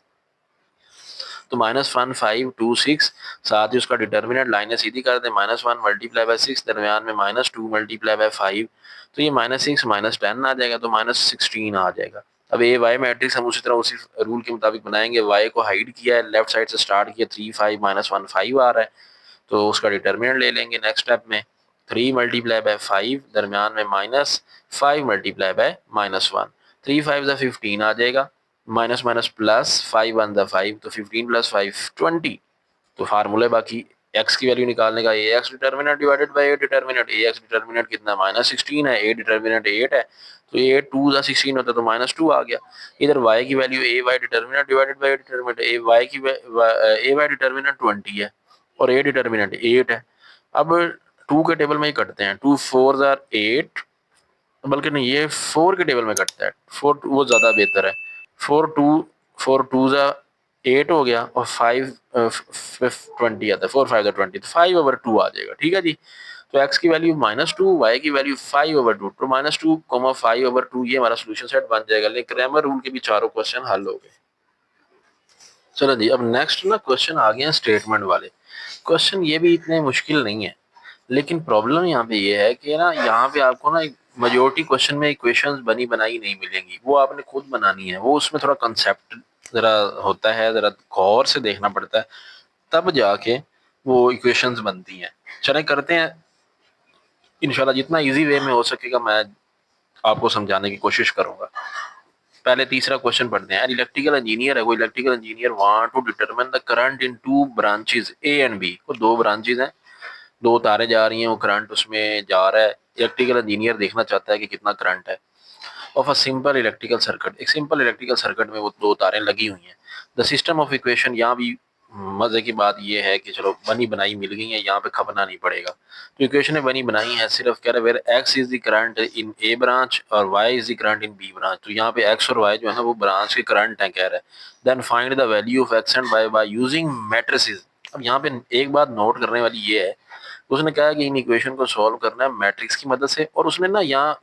तो -1 5 2 6, साथ ही उसका डिटर्मिनेंट लाइनें सीधी कर दें, -1 मल्टीप्लाई बाय 6, दरमियान में -2 मल्टीप्लाई बाय 5, तो ये -6 -10 आ जाएगा, तो -16 आ जाएगा। अब ए वाई मैट्रिक्स हम उसी तरह उसी रूल के मुताबिक बनाएंगे, वाई को हाइड किया है, लेफ्ट साइड से स्टार्ट किया, 3 5 -1 5 आ रहा है, तो उसका डिटर्मिनेंट ले लेंगे नेक्स्ट स्टेप में, 3 मल्टीप्लाई बाय 5, दरमियान में -5 मल्टीप्लाई बाय -1, 3 5 ज़ा 15 आ जाएगा, माइनस माइनस प्लस 5 1 ज़ा 5, तो 15 प्लस 5 20, तो फार्मूले बाकी एक्स की वैल्यू निकालने का, A X determinant divided by A determinant, A X determinant कितना -16 है, ए डिटर्मिनेंट 8 है, तो ये 2 ज़ा 16 होता है, तो -2 आ गया। इधर वाई की value A Y determinant divided by A determinant, a y की ए वाई डिटर्मिनेंट 20 है, और ए डिटर्मिनेंट 8 है। अब 2 के टेबल में ही कटते हैं, 2 4 ज़ा 8, बल्कि नहीं, ये 4 के टेबल में कटता है, 4 वो ज़्यादा बेहतर है, 4 2 ज़ा 8 हो गया, और 5 20 आता है, 4 5 ज़ा 20, तो 5/2 आ जाएगा, ठीक है जी। तो x की वैल्यू -2, y की वैल्यू 5/2, तो -2 5/2, ये हमारा सोल्यूशन सेट बन जाएगा, लेकिन क्रैमर रूल के भी चारों क्वेश्चन हल हो गए। चलो जी, अब नेक्स्ट ना क्वेश्चन आ गए हैं स्टेटमेंट वाले। क्वेश्चन ये भी इतने मुश्किल नहीं है, लेकिन प्रॉब्लम यहाँ पे ये है कि ना, यहाँ पे आपको ना मेजोरिटी क्वेश्चन में इक्वेशंस बनी बनाई नहीं मिलेंगी, वो आपने खुद बनानी है, वो उसमें थोड़ा कंसेप्ट ज़रा होता है, ज़रा गौर से देखना पड़ता है, तब जाके वो इक्वेशंस बनती हैं। चलें करते हैं, इंशाल्लाह जितना इजी वे में हो सकेगा मैं आपको समझाने की कोशिश करूंगा। पहले तीसरा क्वेश्चन पढ़ते हैं। इलेक्ट्रिकल इंजीनियर है, वो electrical engineer want to determine the current in two branches A and B, वो दो ब्रांचेस हैं, दो तारें जा रही हैं, वो करंट उसमें जा रहा है, इलेक्ट्रिकल इंजीनियर देखना चाहता है कि कितना करंट है। Of a simple electrical circuit, एक सिंपल इलेक्ट्रिकल सर्किट में वो दो तारें लगी हुई हैं। द सिस्टम ऑफ इक्वेशन, यहाँ भी मजे की बात ये है कि चलो बनी बनाई मिल गई है, यहाँ पे खपना नहीं पड़ेगा। तो इक्वेशन ने बनी बनाई है, सिर्फ कह रहे where X is the current in A branch और Y is the current in B branch. तो यहाँ पे एक्स और वाई जो है ना वो ब्रांच के करंट है कह रहा है। Then find the value of x and y by using matrices. अब यहाँ पे एक बात नोट करने वाली ये है, उसने कहा कि इन इक्वेशन को सॉल्व करना है मैट्रिक्स की मदद से, और उसने ना यहाँ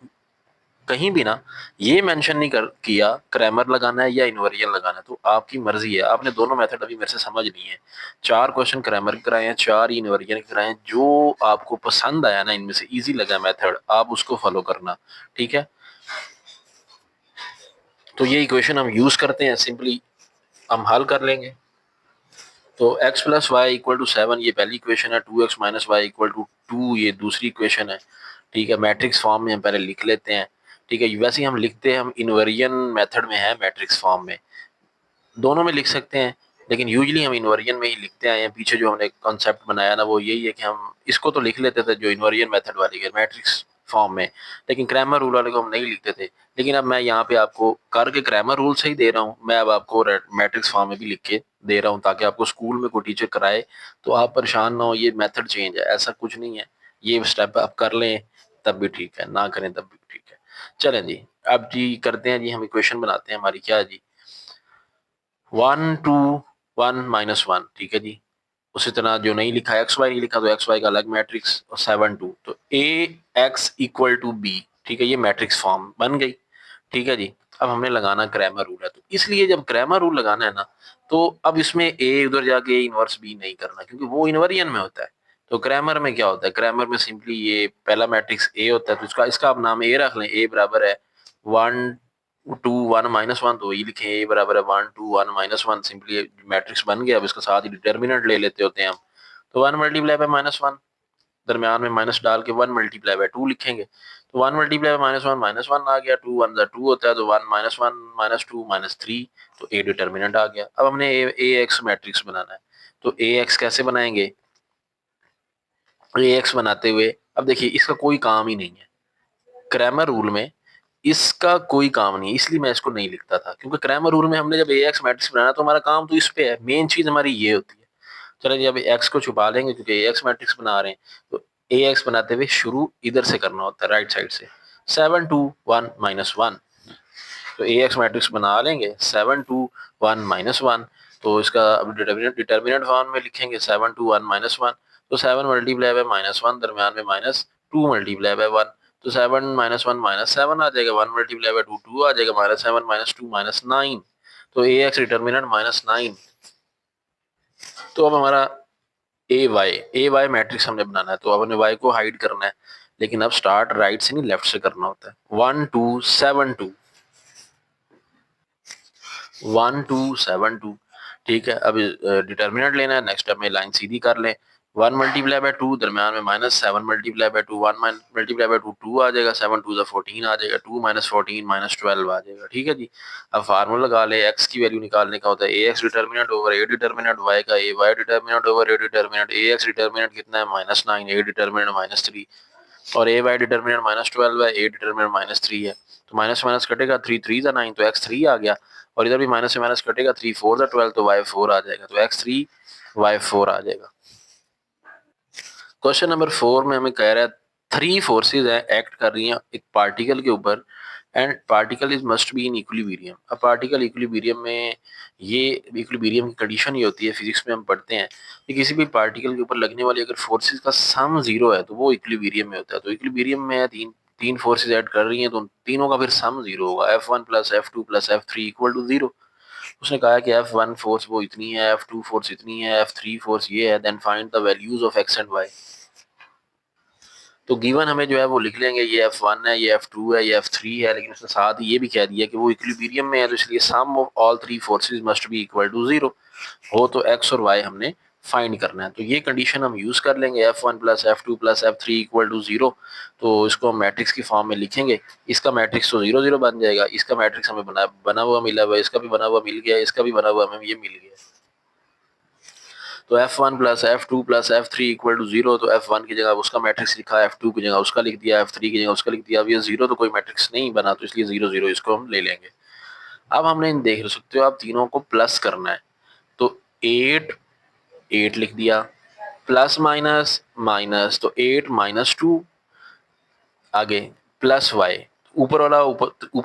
कहीं भी ना ये मेंशन नहीं कर किया क्रैमर लगाना है या इन्वर्जन लगाना है। तो आपकी मर्जी है, आपने दोनों मेथड अभी मेरे से समझ लिए हैं। 4 क्वेश्चन क्रैमर के कराए हैं, 4 ही इन्वर्जन के कराए हैं। जो आपको पसंद आया ना इनमें से इजी लगा मेथड, आप उसको फॉलो करना, ठीक है। तो ये इक्वेशन हम यूज करते हैं, सिंपली हम हल कर लेंगे। तो x plus y equal to 7 ये पहली इक्वेशन है, 2x minus y equal to 2 ये दूसरी इक्वेशन है, ठीक है। मैट्रिक्स फॉर्म में हम पहले लिख लेते हैं, ठीक है। वैसे ही हम लिखते हैं, हम इन्वर्जन मेथड में है, मैट्रिक्स फॉर्म में दोनों में लिख सकते हैं, लेकिन यूजली हम इन्वर्जन में ही लिखते आए हैं। पीछे जो हमने कॉन्सेप्ट बनाया ना वो यही है कि हम इसको तो लिख लेते थे जो इन्वर्जन मेथड वाली है मैट्रिक्स फॉर्म में, लेकिन क्रैमर रूल वाले को हम नहीं लिखते थे। लेकिन अब मैं यहाँ पे आपको करके क्रैमर रूल से ही दे रहा हूँ, मैं अब आपको मैट्रिक्स फॉर्म में भी लिख के दे रहा हूँ, ताकि आपको स्कूल में कोई टीचर कराए तो आप परेशान ना हो, ये मेथड चेंज है ऐसा कुछ नहीं है। ये स्टेप आप कर लें तब भी ठीक है, ना करें तब भी ठीक है। चलें जी, अब जी करते हैं जी, हम इक्वेशन बनाते हैं। हमारी क्या है जी, 1 2 1 - 1, ठीक है जी। उसी तरह जो नहीं लिखा एक्स वाई नहीं लिखा तो एक्स वाई का अलग मैट्रिक्स, और 7 2 तो A x equal to B, ठीक है। ये मैट्रिक्स फॉर्म बन गई, ठीक है जी। अब हमने लगाना क्रैमर रूल है, तो इसलिए जब क्रैमर रूल लगाना है ना, तो अब इसमें ए उधर जाके इनवर्स बी नहीं करना, क्योंकि वो इन्वर्जन में होता है। तो क्रैमर में क्या होता है, क्रैमर में सिंपली ये पहला मैट्रिक्स ए होता है, तो इसका इसका आप नाम ए रख लें। ए बराबर है 1 2 1 - 1, तो ये लिखें ए बराबर है 1 2 1 - 1, सिंपली मैट्रिक्स बन गया। अब इसका साथ ही डिटर्मिनेंट ले लेते होते हैं हम, तो 1 मल्टीप्लाई बाय -1, दरमियान में माइनस डाल के 1 मल्टीप्लाई बाय 2 लिखेंगे। तो 1 मल्टीप्लाई बाय -1 आ गया, 2 1 2 होता है, तो 1 -1 -2 -3, तो ए डिटर्मिनेंट आ गया। अब हमने ए एक्स मैट्रिक्स बनाना है, तो ए एक्स कैसे बनाएंगे, ए एक्स बनाते हुए अब देखिए इसका कोई काम ही नहीं है क्रैमर रूल में, इसका कोई काम नहीं, इसलिए मैं इसको नहीं लिखता था, क्योंकि क्रैमर रूल में हमने जब ए एक्स मैट्रिक्स बनाना तो हमारा काम तो इस पे है, मेन चीज हमारी ये होती है। चलो जी, अब एक्स को छुपा लेंगे क्योंकि ए एक्स मैट्रिक्स बना रहे हैं, तो ए एक्स बनाते हुए शुरू इधर से करना होता है, राइट साइड से। 7 2 1 - 1, तो ए एक्स मैट्रिक्स बना लेंगे 7 2 1 - 1, तो इसका अब डिटर्मिनेंट फॉर्म में लिखेंगे 7 2 1 - 1, तो 7 मल्टीप्लाई बाय -1, दरमियान में -2 मल्टीप्लाई बाय 1, तो 7 -1 -7 आ जाएगा, 1 मल्टीप्लाई बाय 2 2 आ जाएगा, -7 -2 -9, तो ए एक्स डिटर्मिनेंट -9। तो अब हमारा ए वाई मैट्रिक्स हमने बनाना है, तो अब हमने वाई को हाइड करना है, लेकिन अब स्टार्ट राइट से नहीं लेफ्ट से करना होता है। 1 2 7 2 ठीक है। अब डिटर्मिनेंट लेना है, नेक्स्ट हमें लाइन सीधी कर लें। 1 मल्टीप्लाई बाय 2, दरमियान में -7 मल्टीप्लाई बाय 2, 1 मल्टीप्लाई बाय 2 2 आ जाएगा, 7 2 14 आ जाएगा, 2 -14 -12 आ जाएगा, ठीक है जी। अब फार्मूला लगा ले, एक्स की वैल्यू निकालने का होता है A X determinant over A determinant, Y का A Y determinant over A determinant, A X determinant कितना है -9, ए डिटर्मिनेंट -3, और ए वाई डिटर्मिनेंट -12 है, ए डिटर्मिनेंट -3 है, तो माइनस माइनस कटेगा, 3 3 जा 9, तो x3 आ गया, और इधर भी माइनस से माइनस कटेगा, 3 4 जा 12, तो y4 आ जाएगा, तो x3 y4 आ जाएगा। क्वेश्चन नंबर 4 में हमें कह रहा है 3 फोर्सेज है एक्ट कर रही हैं एक पार्टिकल के ऊपर, and particle is must be in equilibrium. अब पार्टिकल इक्विलिब्रियम में, ये इक्विलिब्रियम की कंडीशन ये होती है, फिजिक्स में हम पढ़ते हैं कि किसी भी पार्टिकल के ऊपर लगने वाली अगर फोर्सेज का सम 0 है तो वो इक्विलिब्रियम में होता है। तो इक्विलिब्रियम में तीन तीन फोर्सेज ऐड कर रही हैं, तो तीनों का फिर सम 0 होगा, F1 plus F2 plus F3 equal to 0। उसने कहा कि F1 फोर्स वो इतनी है, F2 फोर्स इतनी है, F3 फोर्स ये है, then find the values of x and y. तो गिवन हमें जो है वो लिख लेंगे, ये F1 है, ये F2 है, ये F3 है, लेकिन उसने साथ ही ये भी कह दिया कि वो इक्विलिब्रियम में है, तो इसलिए sum of all three forces must be equal to 0 हो, तो एक्स और वाई हमने फाइंड करना है। तो ये कंडीशन हम यूज कर लेंगे, F1 plus F2 plus F3 equal to 0, तो इसको हम मैट्रिक्स की फॉर्म में लिखेंगे। इसका मैट्रिक्स तो 0 0 बन जाएगा, इसका मैट्रिक्स हमें बना हुआ मिला हुआ, इसका भी बना हुआ मिल गया, इसका भी बना हुआ हमें ये मिल गया। तो F1 plus F2 plus F3 equal to 0, तो F1 की जगह उसका मैट्रिक्स लिखा, F2 की जगह उसका लिख दिया, F3 की जगह उसका लिख दिया। अब ये 0 तो कोई मैट्रिक्स नहीं बना, तो इसलिए 0 0 इसको हम ले लेंगे। अब हमने इन देख सकते हो आप तीनों को प्लस करना है, तो 8 8 लिख दिया, प्लस माइनस माइनस तो 8 माइनस 2, आगे प्लस वाई, ऊपर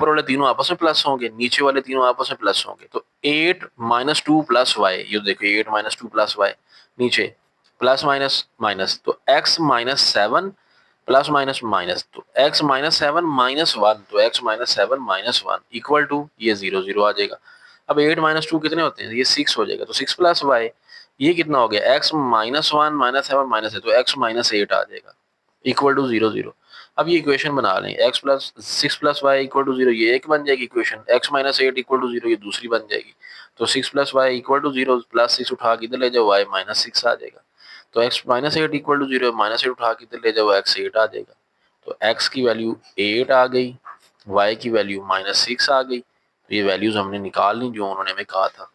वाले तीनों आपस में प्लस होंगे, नीचे वाले तीनों आपस में प्लस होंगे, तो 8 माइनस 2 प्लस वाई, ये देखो 8 माइनस 2 प्लस वाई, नीचे प्लस माइनस माइनस, तो x minus 7 plus minus minus, तो x माइनस 7 माइनस 1, तो x minus 7 minus 1 equal to ये 0 0 आ जाएगा। अब 8 माइनस 2 कितने होते हैं, ये 6 हो जाएगा, तो 6 प्लस वाई, ये कितना हो गया, x माइनस 1 माइनस 7 माइनस है, तो x माइनस 8 आ जाएगा इक्वल टू 0 0। अब ये इक्वेशन बना लें, x plus 6 plus y equal to 0, ये एक बन जाएगी equation, x minus 8 equal to 0 ये दूसरी बन जाएगी, तो 6 plus y equal to 0, plus 6 उठा के इधर ले जाओ y माइनस 6 आ जाएगा, तो x minus 8 equal to 0, minus 8 उठा के इधर ले जाओ x 8 आ जाएगा, तो x की वैल्यू 8 आ गई, y की वैल्यू माइनस 6 आ गई, तो ये वैल्यूज हमने निकाल ली जो उन्होंने हमें कहा था।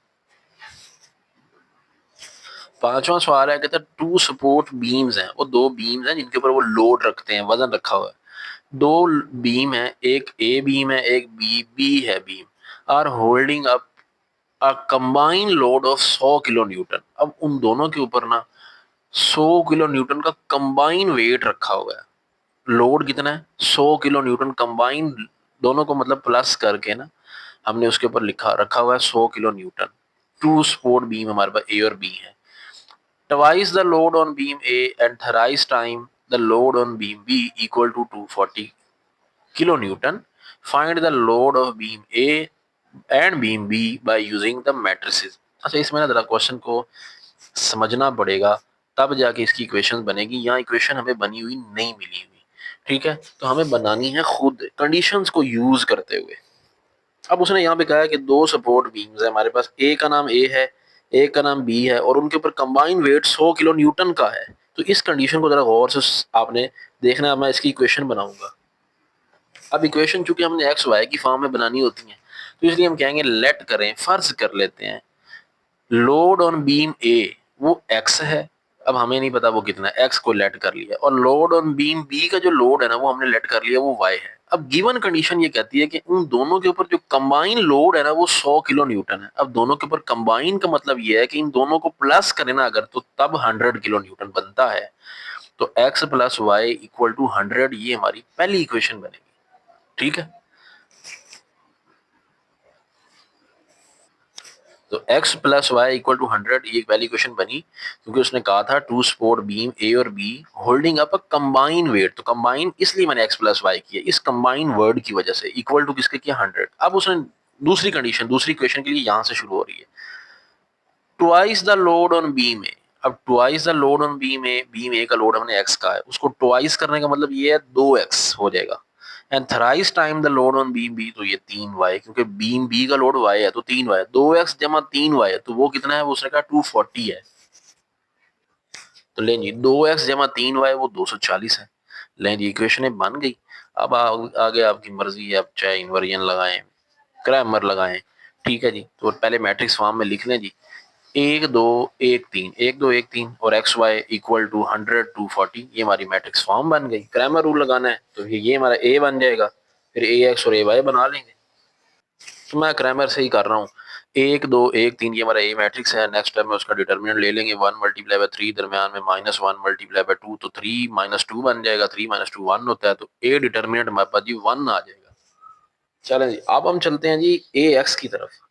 पांचवा सवाल है, कहता है टू सपोर्ट बीम्स हैं, वो दो बीम्स हैं जिनके ऊपर वो लोड रखते हैं, वजन रखा हुआ है, दो बीम है, एक ए बीम है, एक बी बी है beam, are holding up a combine load of 100 kilo newton. अब उन दोनों के ऊपर ना 100 किलो न्यूटन का कंबाइन वेट रखा हुआ है, लोड कितना है 100 किलो न्यूटन कंबाइन, दोनों को मतलब प्लस करके ना हमने उसके ऊपर लिखा रखा हुआ है 100 kilo newton. Two support beam हमारे पास ए और बी है, twice the load on beam A and thrice time the load on beam B equal to 240 kilonewton. Find the load of beam A and beam B by using the matrices। अच्छा इसमें ना जरा question को समझना पड़ेगा, तब जाके इसकी इक्वेशन बनेगी, यहाँ इक्वेशन हमें बनी हुई नहीं मिली हुई, ठीक है, तो हमें बनानी है खुद कंडीशंस को यूज करते हुए। अब उसने यहाँ पे कहा है कि दो सपोर्ट बीम्स है हमारे पास, ए का नाम ए है, एक का नाम बी है, और उनके ऊपर कंबाइन वेट 100 किलो न्यूटन का है, तो इस कंडीशन को जरा गौर से आपने देखना है। मैं इसकी इक्वेशन बनाऊंगा। अब इक्वेशन चूंकि हमने एक्स वाई की फॉर्म में बनानी होती है, तो इसलिए हम कहेंगे लेट करें, फर्ज कर लेते हैं लोड ऑन बीम ए वो एक्स है, अब हमें नहीं पता वो कितना है, एक्स को लेट कर लिया, और लोड ऑन बीम बी का जो लोड है ना वो हमने लेट कर लिया, वो वाई है। अब गिवन कंडीशन ये कहती है कि उन दोनों के ऊपर जो कंबाइन लोड है ना वो 100 किलो न्यूटन है। अब दोनों के ऊपर कंबाइन का मतलब ये है कि इन दोनों को प्लस करें ना अगर, तो तब 100 किलो न्यूटन बनता है, तो x plus y equal to 100, ये हमारी पहली इक्वेशन बनेगी, ठीक है। तो x plus y equal to 100, ये पहली क्वेश्चन बनी, क्योंकि उसने कहा था टू सपोर्ट बीम ए और B holding up a combine weight, तो कंबाइन इसलिए मैंने x प्लस वाई किया, इस कंबाइन वर्ड की वजह से, इक्वल टू किसके किया 100। अब उसने दूसरी कंडीशन दूसरी क्वेश्चन के लिए यहां से शुरू हो रही है, twice the load on beam A. अब twice the load on beam A का लोड हमने x का है, उसको ट्वाइस करने का मतलब ये है 2x हो जाएगा, and thrice time the load on beam B, तो ये 3y, क्योंकि बीम बी का लोड y है, तो 3y, 2x जमा 3y है, तो वो कितना है, वो उसने कहा 240 है, तो लें जी 2x जमा 3y वो 240 है, लें जी इक्वेशन बन गई। अब आगे आपकी मर्जी है, आप चाहे इन्वर्जन लगाएं, क्रैमर लगाएं, ठीक है जी। तो पहले मैट्रिक्स फॉर्म में लिख लें जी, 1 2 1 3, 1 2 1 3 और एक्स वाई इक्वल टू 100 240, ये हमारी मैट्रिक्स फॉर्म बन गई। क्रैमर रूल लगाना है तो ये हमारा ए बन जाएगा, फिर ए एक्स और ए वाई बना लेंगे, तो मैं क्रैमर से ही कर रहा हूँ। 1 2 1 3 ये हमारा ए मैट्रिक्स है, नेक्स्ट टाइम में उसका डिटर्मिनेंट ले लेंगे, 1 मल्टीप्लाई बाय 3, दरमियान में -1 मल्टीप्लाई बाय 2, तो 3 -2 बन जाएगा, 3 -2 1 होता है, तो ए डिटर्मिनेंट हमारे पास जी 1 आ जाएगा। चलें जी, अब हम चलते हैं जी ए एक्स की तरफ।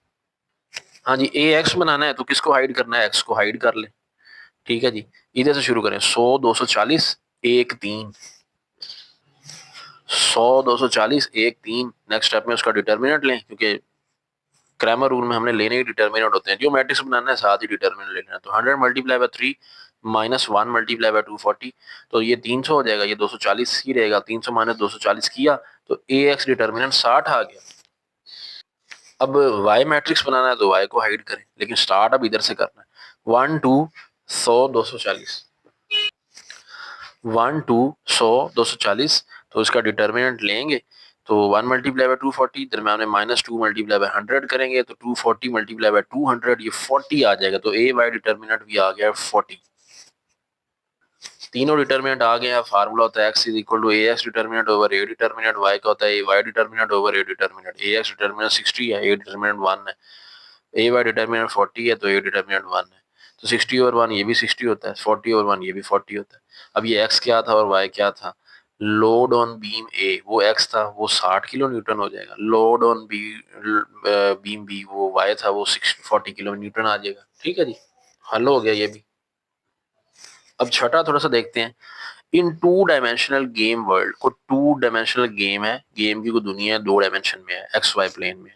हाँ जी, ए एक्स बनाना है तो किसको हाइड करना है, एक्स को हाइड कर ले, ठीक है जी। इधर से शुरू करें, 100 240 1 3, 100 240 1 3, नेक्स्ट स्टेप में उसका डिटर्मिनेंट लें, क्योंकि क्रैमर रूल में हमने लेने ही डिटर्मिनेंट होते हैं, जो मैट्रिक्स बनाना है साथ ही डिटर्मिनेंट लेना है, तो 100 मल्टीप्लाई बाय 3 -1 मल्टीप्लाई बाय 240, तो ये 300 हो जाएगा, ये 240 ही रहेगा, 300 माइनस 240 किया तो ए एक्स डिटर्मिनेंट 60 आ गया। अब वाई मैट्रिक्स बनाना है तो वाई को हाइड करें, लेकिन स्टार्ट अब इधर से करना है, 1 2 100 240, 1 2 100 240, तो इसका डिटर्मिनेंट लेंगे, तो 1 मल्टीप्लाई बाय 240, दरम्यान में -2 मल्टीप्लाई बाय 100 करेंगे, तो 240 मल्टीप्लाई बाय 200, ये 40 आ जाएगा, तो ए वाई डिटर्मिनेंट भी आ गया 40। तीनों डिटर्मिनेंट आ गया, फार्मूला होता है x is equal to A X determinant over A determinant, Y का होता है A Y determinant over A determinant, A X determinant 60 है, ए डिटर्मिनेंट 1 है, ए वाई डिटर्मिनेंट 40 है, तो ए डिटर्मिनेंट 1 है। तो 60/1 ये भी 60 होता है, 40/1 ये भी 40 होता है। अब ये x क्या था और y क्या था? लोड ऑन बीम ए वो x था, वो 60 किलो न्यूटन हो जाएगा। लोड ऑन बीम बी वो y था, वो 40 किलो न्यूटन आ जाएगा। ठीक है जी, हल हो गया ये भी। अब छठा थोड़ा सा देखते हैं। इन टू डायमेंशनल गेम वर्ल्ड को, टू डायमेंशनल गेम है, गेम की कोई दुनिया है, दो डायमेंशन में है, एक्स वाई प्लेन में।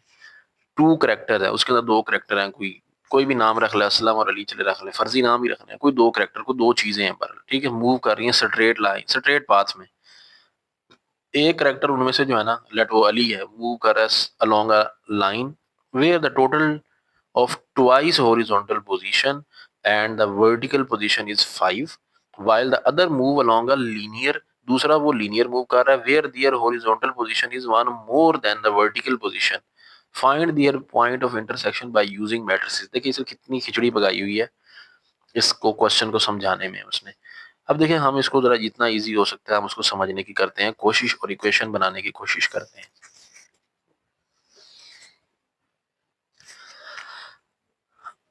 टू करेक्टर है, उसके अंदर दो करेक्टर हैं, कोई कोई भी नाम रख ले, असलम और अली चले रख ले, फर्जी नाम ही रखना है। कोई दो करेक्टर को, दो चीजें हैं पर, ठीक है, मूव कर रही हैं स्ट्रेट लाइन, स्ट्रेट पाथ में। एक करेक्टर उनमें से जो है ना, लेट वो अली है, मूव कर रहा है along a line where the total of twice horizontal position and the vertical position is 5 while the other move along a linear, दूसरा वो लीनियर मूव कर रहा है, where their horizontal position is one more than the vertical position, find their point of intersection by using matrices। देखिए इसे कितनी खिचड़ी पकाई हुई है इसको, क्वेश्चन को समझाने में उसने। अब देखिए हम इसको जरा जितना इजी हो सकता है हम उसको समझने की करते हैं कोशिश और इक्वेशन बनाने की कोशिश करते हैं।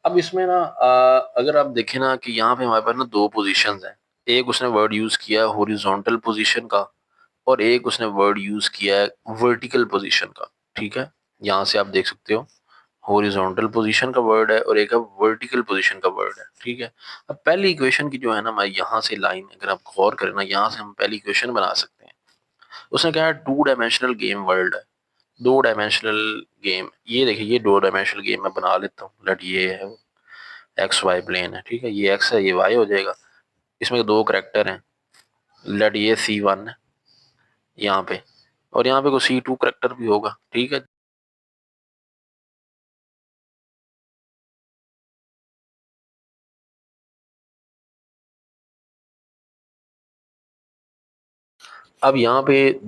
अब इसमें ना अगर आप देखें ना कि यहाँ पे हमारे पास ना दो पोजीशंस हैं। एक उसने वर्ड यूज किया है हॉरिजॉन्टल पोजीशन का, और एक उसने वर्ड यूज किया है वर्टिकल पोजीशन का। ठीक है, यहाँ से आप देख सकते हो हॉरिजॉन्टल पोजीशन का वर्ड है और एक है वर्टिकल पोजीशन का वर्ड है। ठीक है, अब पहली इक्वेशन की जो है ना, मैं यहाँ से लाइन अगर आप गौर करें ना, यहाँ से हम पहली इक्वेशन बना सकते हैं। उसने कहा टू डायमेंशनल गेम वर्ल्ड है, दो डायमेंशनल गेम। ये देखिए ये दो डायमेंशनल गेम मैं बना लेता हूँ, लेट ये है एक्स वाई प्लेन है। ठीक है, ये एक्स है ये वाई हो जाएगा। इसमें दो करेक्टर हैं, लेट ये C1 है यहाँ पे, और यहाँ पे कोई C2 करेक्टर भी होगा। ठीक है, अब यहाँ पे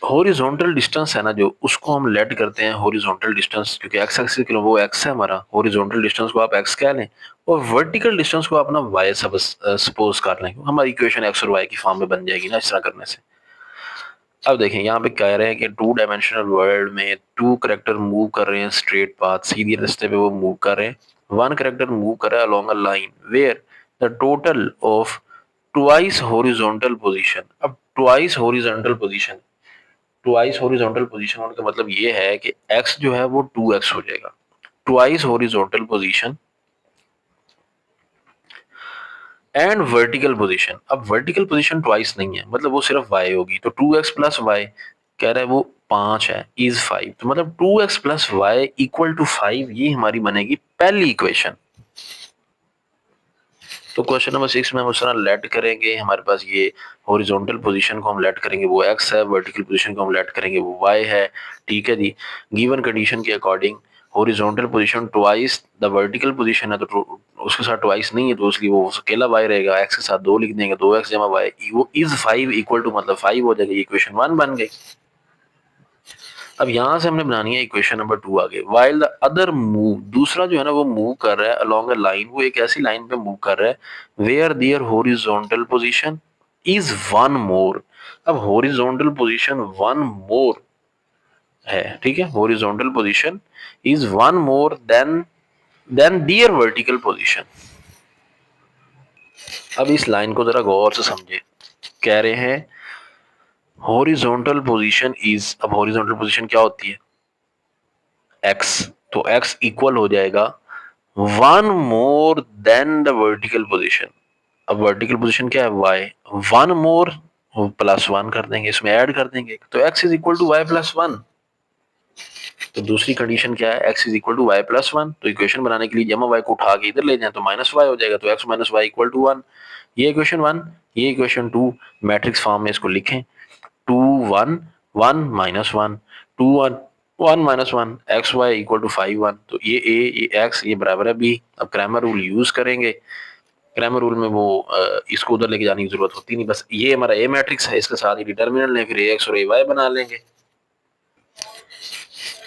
हॉरिजॉन्टल डिस्टेंस है ना जो, उसको हम लेट करते हैं हॉरिजॉन्टल डिस्टेंस, क्योंकि एक्स एक्सिस के लिए वो एक्स है हमारा, हॉरिजॉन्टल डिस्टेंस को आप एक्स कह लें और वर्टिकल डिस्टेंस को आप ना वाई सपोज कर लें, हमारी इक्वेशन एक्स और वाई की फॉर्म में बन जाएगी ना इस तरह करने से। अब देखें यहाँ पे कह रहे हैं कि टू डायमेंशनल वर्ल्ड में टू करेक्टर मूव कर रहे हैं स्ट्रेट पाथ, सीधी रास्ते पे वो मूव कर रहे हैं। वन करेक्टर मूव कर रहा है along a line where the total of twice horizontal position. अब twice horizontal position, twice horizontal position होने का मतलब ये है कि एक्स जो है वो 2x हो जाएगा। Twice horizontal position and vertical position. अब वर्टिकल पोजीशन ट्वाइस नहीं है, मतलब वो सिर्फ y होगी, तो 2x प्लस वाई कह रहा है वो 5 है, इज 5, तो मतलब 2x plus y equal to 5, ये हमारी बनेगी पहली इक्वेशन। तो क्वेश्चन नंबर 6 में हम उस तरह लेट करेंगे, हमारे पास ये हॉरिजॉन्टल पोजीशन को हम लेट करेंगे वो x है, वर्टिकल पोजीशन को हम लेट करेंगे वो y है। ठीक है जी, गिवन कंडीशन के according horizontal position twice the vertical position है, तो उसके साथ ट्वाइस नहीं है, तो इसलिए वो अकेला y रहेगा, x के साथ 2 लिख देंगे, 2x जमा y, वो इज 5 इक्वल टू मतलब 5 हो जाएगा, इक्वेशन 1 बन गई। अब यहां से हमने बनानी है इक्वेशन नंबर 2 आगे। वाइल द अदर मूव, दूसरा जो है ना वो मूव कर रहा है अलोंग अ लाइन, वो एक ऐसी लाइन पे मूव कर रहा है where their horizontal position is one more. अब हॉरिजॉन्टल पोजीशन वन मोर है, ठीक है, horizontal position is one more than their vertical position. अब इस लाइन को जरा गौर से समझे, कह रहे हैं हॉरिजॉन्टल पोजीशन इज, अब हॉरिजॉन्टल पोजीशन क्या होती है, एक्स, तो एक्स इक्वल हो जाएगा one more than the vertical position. अब वर्टिकल पोजीशन क्या है, y, one more plus one कर देंगे, इसमें ऐड कर देंगे, तो x is equal to y plus one. तो दूसरी कंडीशन क्या है, x is equal to y plus one, तो इक्वेशन बनाने के लिए जमा वाई को उठा के इधर ले जाए तो माइनस वाई हो जाएगा, तो x minus y equal to one. ये इक्वेशन 1, ये इक्वेशन 2, मैट्रिक्स फॉर्म में इसको लिखें, 2 1 1 minus 1, 2 1 1 minus 1, x y equal to 5 1, तो ये ए ये एक्स ये बराबर है बी। अब क्रैमर रूल यूज करेंगे, क्रैमर रूल में वो इसको उधर लेके जाने की जरूरत होती नहीं, बस ये हमारा ए मैट्रिक्स है, इसके साथ ही डिटर्मिनेंट लें, फिर ए एक्स और ए वाई बना लेंगे।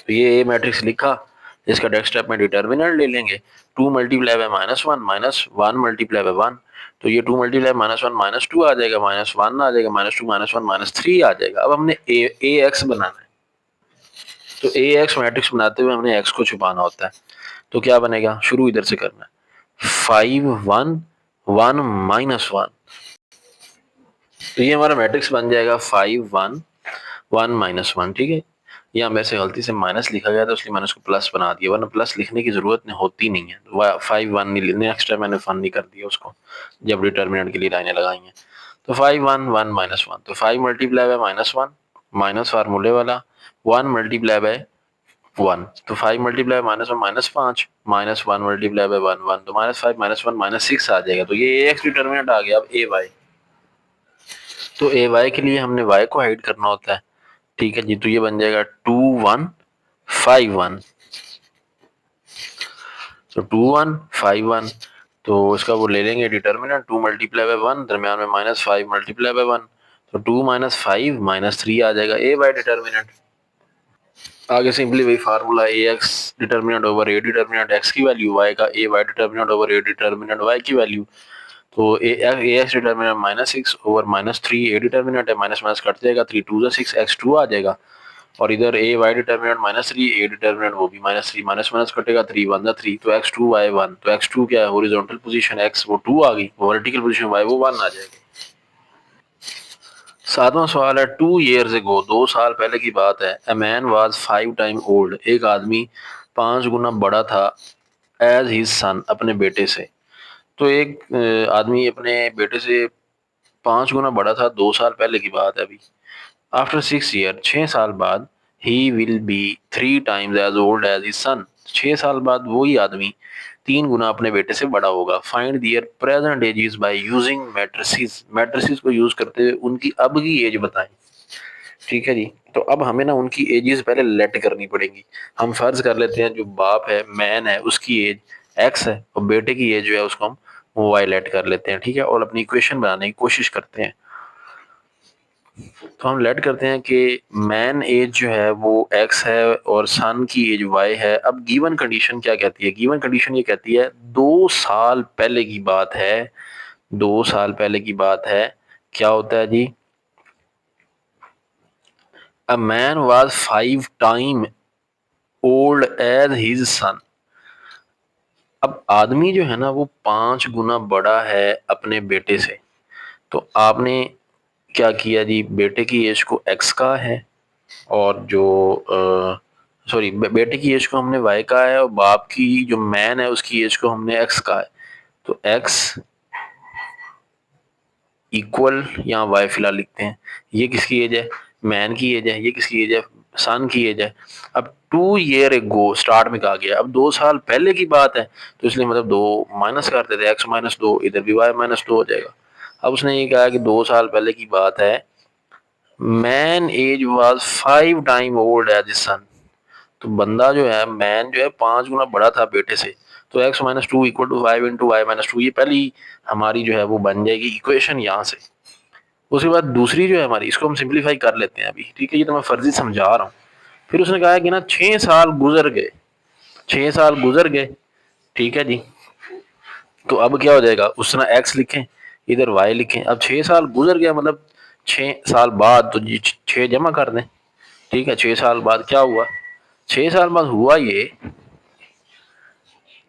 तो ये ए मैट्रिक्स लिखा, इसका नेक्स्ट स्टेप में डिटर्मिनेंट ले लेंगे, 2 मल्टीप्लाई बाय -1 -1 मल्टीप्लाई बाय 1, तो ये 2 मल्टीप्लाई -1 -2 आ जाएगा, -1 आ जाएगा, -2 -1 -3 आ जाएगा। अब हमने ए एक्स बनाना है, तो ए एक्स मैट्रिक्स बनाते हुए हमने एक्स को छुपाना होता है, तो क्या बनेगा, शुरू इधर से करना है, 5 1 1 -1। तो ये हमारा मैट्रिक्स बन जाएगा 5 1 1 -1। ठीक है, यहाँ वैसे गलती से माइनस लिखा गया था इसलिए मैंने उसको प्लस बना दिया, वरना प्लस लिखने की जरूरत होती नहीं है। 5 1 नहीं, नेक्स्ट टाइम मैंने 1 नहीं कर दिया उसको जब डिटर्मिनेंट के लिए लाइनें लगाई हैं। तो 5 1 1 -1, तो 5 मल्टीप्लाई बाय -1 माइनस फार्मूले वाला, 1 मल्टीप्लाई बाय 1, तो 5 मल्टीप्लाई -1 -5 -1 मल्टीप्लाई बाय 1 1, तो -5 -1 -6 आ जाएगा। तो ये एक्स डिटर्मिनेंट आ गया। अब ए वाई, तो ए वाई के लिए हमने वाई को हाइड करना होता है। ठीक है जी, तो ये बन जाएगा 2 1 5 1, तो 2 1 5 1, तो इसका वो ले लेंगे डिटर्मिनेंट 2 मल्टीप्लाई बाय 1, दरम्यान में -5 मल्टीप्लाई बाय 1, तो 2 -5 -3 आ जाएगा ए बाय डिटर्मिनेंट। आगे सिंपली वही formula, A X determinant over A determinant X की वैल्यू, वाई का A Y determinant over A determinant Y की वैल्यू। तो A X determinant -6 over -3, A determinant है, माइनस माइनस कट जाएगा, 3 2 6 x 2 आ जाएगा। और इधर ए वाई डिटर्मिनेंट -3, ए डिटर्मिनेंट वो भी -3, माइनस माइनस कटेगा, 3 1 3, तो एक्स 2 वाई 1, तो एक्स 2 क्या है, हॉरिजॉन्टल पोजीशन एक्स वो 2 आ गई, वर्टिकल पोजीशन वाई वो 1 आ जाएगी। सातवां सवाल है, 2 years ago, 2 साल पहले की बात है, a man was 5 times old, एक आदमी 5 गुना बड़ा था, as his son, अपने बेटे से। तो एक आदमी अपने बेटे से 5 गुना बड़ा था, 2 साल पहले की बात है अभी। आफ्टर 6 year, 6 साल बाद, he will be 3 times as old as his son, 6 साल बाद वही आदमी 3 गुना अपने बेटे से बड़ा होगा। Find their present ages by using matrices, matrices को यूज करते हुए उनकी अब की एज बताएं। ठीक है जी, तो अब हमें ना उनकी एजेस पहले लेट करनी पड़ेंगी। हम फर्ज कर लेते हैं जो बाप है, मैन है, उसकी एज एक्स है और बेटे की एज जो है उसको हम वाई लेट कर लेते हैं। ठीक है, और अपनी इक्वेशन बनाने की कोशिश करते हैं। तो हम लेट करते हैं कि मैन एज जो है वो एक्स है और सन की एज वाई है। अब गिवन कंडीशन क्या कहती है, गिवन कंडीशन ये कहती है 2 साल पहले की बात है, 2 साल पहले की बात है। क्या होता है जी, a man was 5 time old as his son. अब आदमी जो है ना वो 5 गुना बड़ा है अपने बेटे से। तो आपने क्या किया जी, बेटे की एज को एक्स का है और जो सॉरी बेटे की एज को हमने वाई का है और बाप की जो मैन है उसकी एज को हमने एक्स का है। तो एक्स इक्वल यहाँ वाई फिलहाल लिखते हैं। ये किसकी एज है, मैन की एज है, ये किसकी एज है, सन की एज है। अब 2 year ago स्टार्ट में कहा गया, अब 2 साल पहले की बात है तो इसलिए मतलब 2 माइनस कर देते, एक्स -2, इधर भी वाई -2 हो जाएगा। अब उसने ये कहा कि 2 साल पहले की बात है, man age was 5 time old as son. तो बंदा जो है, मैन जो है 5 गुना बड़ा था बेटे से। तो x -2 equal to 5 into y -2, ये पहली हमारी जो है वो बन जाएगी इक्वेशन यहाँ से। उसके बाद दूसरी जो है हमारी, इसको हम सिंप्लीफाई कर लेते हैं अभी। ठीक है, ये तो मैं फर्जी समझा रहा हूँ। फिर उसने कहा कि ना 6 साल गुजर गए, 6 साल गुजर गए। ठीक है जी, तो अब क्या हो जाएगा, उस तरह एक्स लिखें, इधर वाई लिखें। अब 6 साल गुजर गया मतलब 6 साल बाद, तो जी 6 जमा कर दें। ठीक है, 6 साल बाद क्या हुआ, 6 साल बाद हुआ ये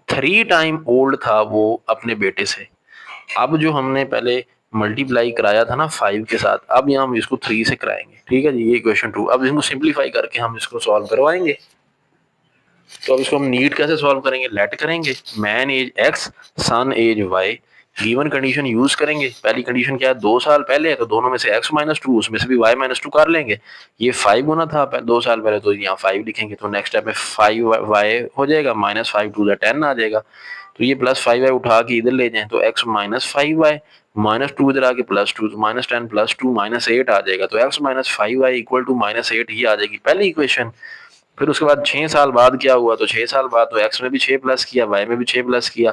3 टाइम ओल्ड था वो अपने बेटे से। अब जो हमने पहले मल्टीप्लाई कराया था ना 5 के साथ, अब यहाँ हम इसको 3 से कराएंगे। ठीक है जी, ये इक्वेशन 2। अब इसको सिंप्लीफाई करके हम इसको सॉल्व करवाएंगे। तो अब इसको हम नीट कैसे सॉल्व करेंगे, लेट करेंगे man age X son age Y, given condition use करेंगे। पहली कंडीशन क्या है, 2 साल पहले है तो दोनों में से एक्स -2, उसमें से भी वाई -2 कर लेंगे। ये 5 गुना था 2 साल पहले तो यहाँ 5 लिखेंगे, तो नेक्स्ट स्टेप में 5 वाई हो जाएगा, -5 2 10 आ जाएगा। तो ये +5 वाई उठा के इधर ले जाएं तो एक्स -5 वाई, -2 इधर आके +2, तो -10 +2 -8 आ जाएगा। तो एक्स -5 वाई इक्वल टू -8 ही आ जाएगी पहली इक्वेशन। फिर उसके बाद 6 साल बाद क्या हुआ, तो 6 साल बाद तो एक्स में भी 6 प्लस किया, वाई में भी 6 प्लस किया।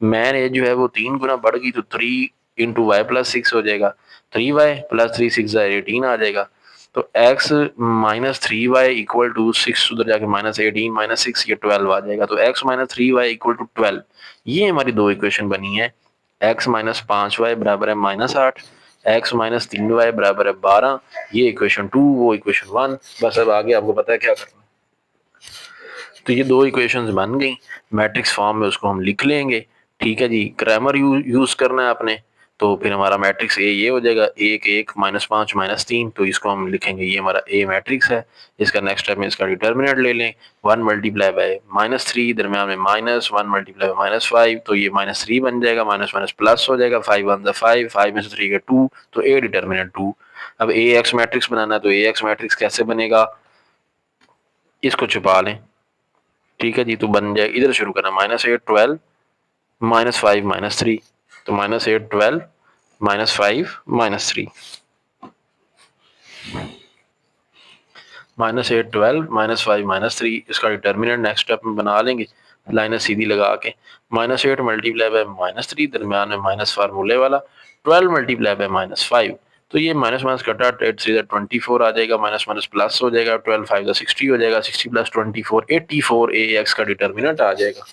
मैन एज जो है वो 3 गुना बढ़ गई, तो 3 इंटू वाई +6 हो जाएगा, 3 वाई +3 6 18 आ जाएगा। तो एक्स -3 वाई इक्वल टू 6, उधर जाके -18 -6 ये 12 आ जाएगा। तो एक्स -3 वाई इक्वल टू 12, ये हमारी दो इक्वेशन बनी है। एक्स -5 वाई बराबर है -8, एक्स -3 वाई बराबर है 12, ये इक्वेशन 2, वो इक्वेशन 1। बस अब आगे आपको पता है क्या करना। तो ये दो इक्वेशंस बन गई, मैट्रिक्स फॉर्म में उसको हम लिख लेंगे। ठीक है जी, क्रैमर यूज करना है आपने, तो फिर हमारा मैट्रिक्स ए ये हो जाएगा, 1 1 -5 -3, तो इसको हम लिखेंगे ये हमारा ए मैट्रिक्स है। इसका नेक्स्ट स्टेप में इसका डिटर्मिनेंट ले लें, 1 मल्टीप्लाई बाय -3, दरमियान में माइनस, 1 मल्टीप्लाई बाय -5, तो ये -3 बन जाएगा, माइनस माइनस प्लस हो जाएगा, 5 1 5, 5 में से 3 का 2, तो ए डिटर्मिनेंट 2। अब ए एक्स मैट्रिक्स बनाना है, तो ए एक्स मैट्रिक्स कैसे बनेगा, इसको छुपा लें। ठीक है जी, तो बन जाए, इधर शुरू करना, -8 12 -5 -3, तो -8 12 -5 -3, -8 12 -5 -3, इसका डिटर्मिनेंट नेक्स्ट स्टेप में बना लेंगे, लाइनें सीधी लगा के, -8 मल्टीप्लाई बाय -3, दरमियान में माइनस फार्मूले वाला, 12 मल्टीप्लाई बाय -5, तो ये माइनस माइनस कटा 8 3 24 आ जाएगा, माइनस माइनस प्लस हो जाएगा, 12 5 60 हो जाएगा, 60 प्लस 24 84, ए एक्स का डिटर्मिनेंट आ जाएगा।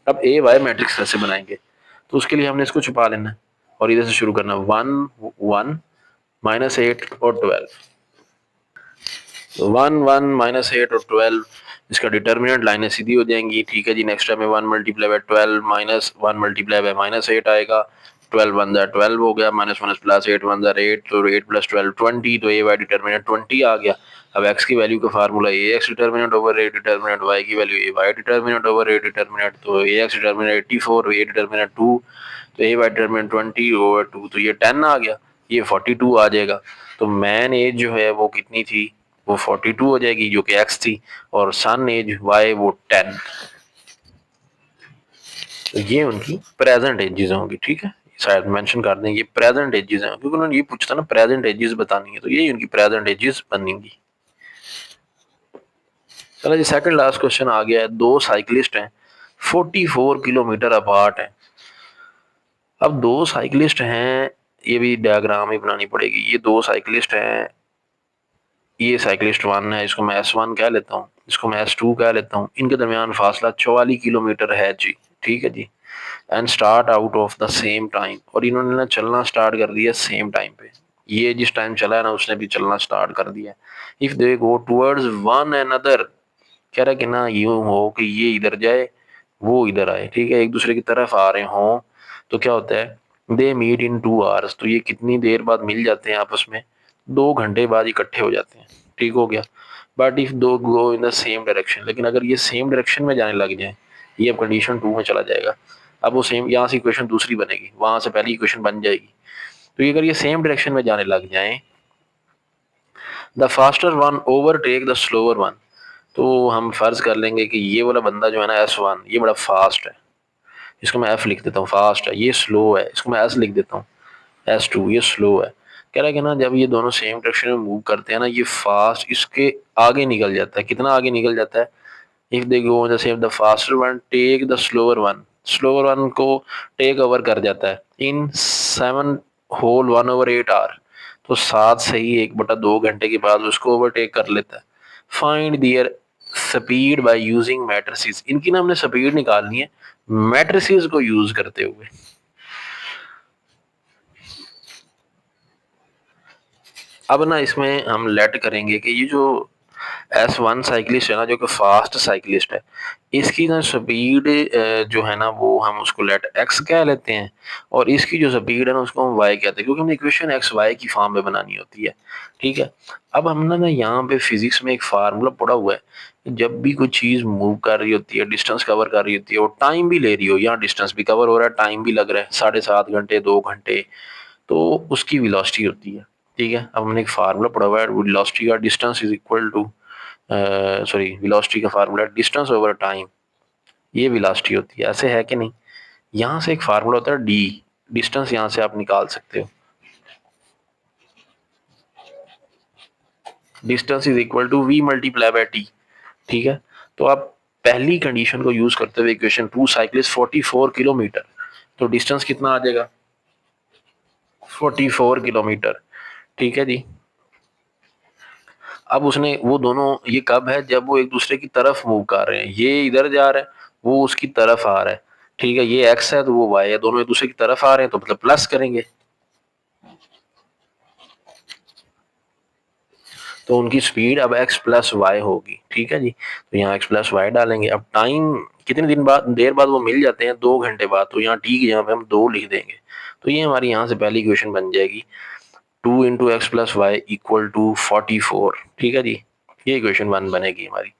अब ए वाई मैट्रिक्स कैसे बनाएंगे, तो उसके लिए हमने इसको छुपा लेना है और इधर से शुरू करना, 1 1 -8 और 12, 1 1 -8 और 12, इसका डिटर्मिनेंट लाइनें सीधी हो जाएंगी। ठीक है जी, नेक्स्ट टाइम में 1 multiply by 12 minus 1 multiply by -8 आएगा, 12 1 12 हो गया, माइनस माइनस प्लस 8 1 8, तो 8 प्लस 12 20, तो ए वाई डिटर्मिनेंट 20 आ गया। अब एक्स की वैल्यू का formula A X determinant over A determinant, Y की value A Y determinant over A determinant, तो A X determinant 84, A determinant 2, तो ए वाई डिटर्मिनेंट 20 ओवर 2, तो ये 10 आ गया, ये 42 आ जाएगा। तो मैन एज जो है वो कितनी थी, वो 42 हो जाएगी जो कि एक्स थी, और सन एज वाई वो 10, तो ये उनकी प्रेजेंट एजेस होंगी। ठीक है, शायद मेंशन कर दें ये प्रेजेंट एजेस हैं, क्योंकि उन्होंने ये पूछा था ना प्रेजेंट एजेस बतानी है, तो ये उनकी प्रेजेंट एजेस बनेंगी। चलो जी, सेकंड लास्ट क्वेश्चन आ गया है, दो साइकिलिस्ट हैं 44 किलोमीटर अपार्ट हैं। अब दो साइकिलिस्ट हैं, ये भी डायग्राम ही बनानी पड़ेगी, ये दो साइकिलिस्ट हैं, ये साइकिलिस्ट 1 है, इसको मैं S1 कह लेता हूँ, इसको मैं S2 कह लेता हूँ, इनके दरमियान फासला 44 किलोमीटर है जी। ठीक है जी, and start out of the same time, और इन्होंने ना चलना स्टार्ट कर दिया सेम टाइम पे, ये जिस टाइम चला है ना उसने भी चलना स्टार्ट कर दिया। If they go towards one another, कह रहा है कि ना यूं हो कि ये इधर जाए वो इधर आए, ठीक है, एक दूसरे की तरफ आ रहे हों, तो क्या होता है, दे मीट इन 2 आवर्स, तो ये कितनी देर बाद मिल जाते हैं आपस में, 2 घंटे बाद इकट्ठे हो जाते हैं। ठीक हो गया, बट इफ दो गो इन द सेम डायरेक्शन, लेकिन अगर ये सेम डायरेक्शन में जाने लग जाए, ये अब कंडीशन 2 में चला जाएगा, अब वो सेम, यहाँ से इक्वेशन दूसरी बनेगी, वहां से पहली इक्वेशन बन जाएगी, तो ये अगर ये सेम डायरेक्शन में जाने लग जाए, the faster one overtake the slower one, तो हम फर्ज कर लेंगे कि ये वाला बंदा जो है ना S1, ये बड़ा फास्ट है, इसको मैं F लिख देता हूँ, फास्ट है, ये स्लो है, इसको मैं S लिख देता हूँ, S2, ये स्लो है। कह रहा है कि ना जब ये दोनों सेम डायरेक्शन में मूव करते हैं ना, ये फास्ट इसके आगे निकल जाता है, कितना आगे निकल जाता है, if they go in the same, the faster one take the slower one, slower one को टेक ओवर कर जाता है इन 7 होल 1/8 आवर, तो 7 से ही 1/2 घंटे के बाद उसको ओवरटेक कर लेता है। Find their speed by using matrices, इनकी ना हमने स्पीड निकालनी है मैट्रिसेस को यूज करते हुए। अब ना इसमें हम लेट करेंगे कि ये जो S1 साइकिलिस्ट है ना, जो कि फास्ट साइकिलिस्ट है, इसकी ना स्पीड जो है ना वो हम उसको लेट x कह लेते हैं, और इसकी जो स्पीड है ना उसको हम y कहते हैं, क्योंकि हमें इक्वेशन एक्स वाई की फॉर्म में बनानी होती है। ठीक है, अब हमने ना यहाँ पे फिजिक्स में एक फार्मूला पढ़ा हुआ है, जब भी कोई चीज़ मूव कर रही होती है, डिस्टेंस कवर कर रही होती है, और टाइम भी ले रही हो, यहाँ डिस्टेंस भी कवर हो रहा है, टाइम भी लग रहा है, 7.5 घंटे 2 घंटे, तो उसकी वेलोसिटी होती है। ठीक है, अब हमने एक फार्मूला पढ़ा हुआ है, वेलोसिटी का distance is equal to, sorry, velocity का फार्मूला डिस्टेंस ओवर टाइम, ये वेलोसिटी होती है, ऐसे है कि नहीं। यहाँ से एक फार्मूला होता है डी, डिस्टेंस यहाँ से आप निकाल सकते हो, distance is equal to v multiply by t. ठीक है, तो आप पहली कंडीशन को यूज करते हुए इक्वेशन 2 साइकिलिस्ट 44 किलोमीटर, तो डिस्टेंस कितना आ जाएगा, 44 किलोमीटर। ठीक है जी, अब उसने वो दोनों, ये कब है, जब वो एक दूसरे की तरफ मूव कर रहे हैं, ये इधर जा रहा है वो उसकी तरफ आ रहा है। ठीक है, ये एक्स है तो वो वाई है, दोनों एक दूसरे की तरफ आ रहे हैं, तो मतलब प्लस करेंगे। तो उनकी स्पीड अब एक्स प्लस वाई होगी, ठीक है जी। तो यहाँ एक्स प्लस वाई डालेंगे। अब टाइम कितने दिन बाद देर बाद वो मिल जाते हैं, 2 घंटे बाद, तो यहाँ टी की जगह पे हम 2 लिख देंगे। तो ये हमारी यहाँ से पहली इक्वेशन बन जाएगी, 2 × x + y = 44, ठीक है जी। ये इक्वेशन 1 बनेगी हमारी।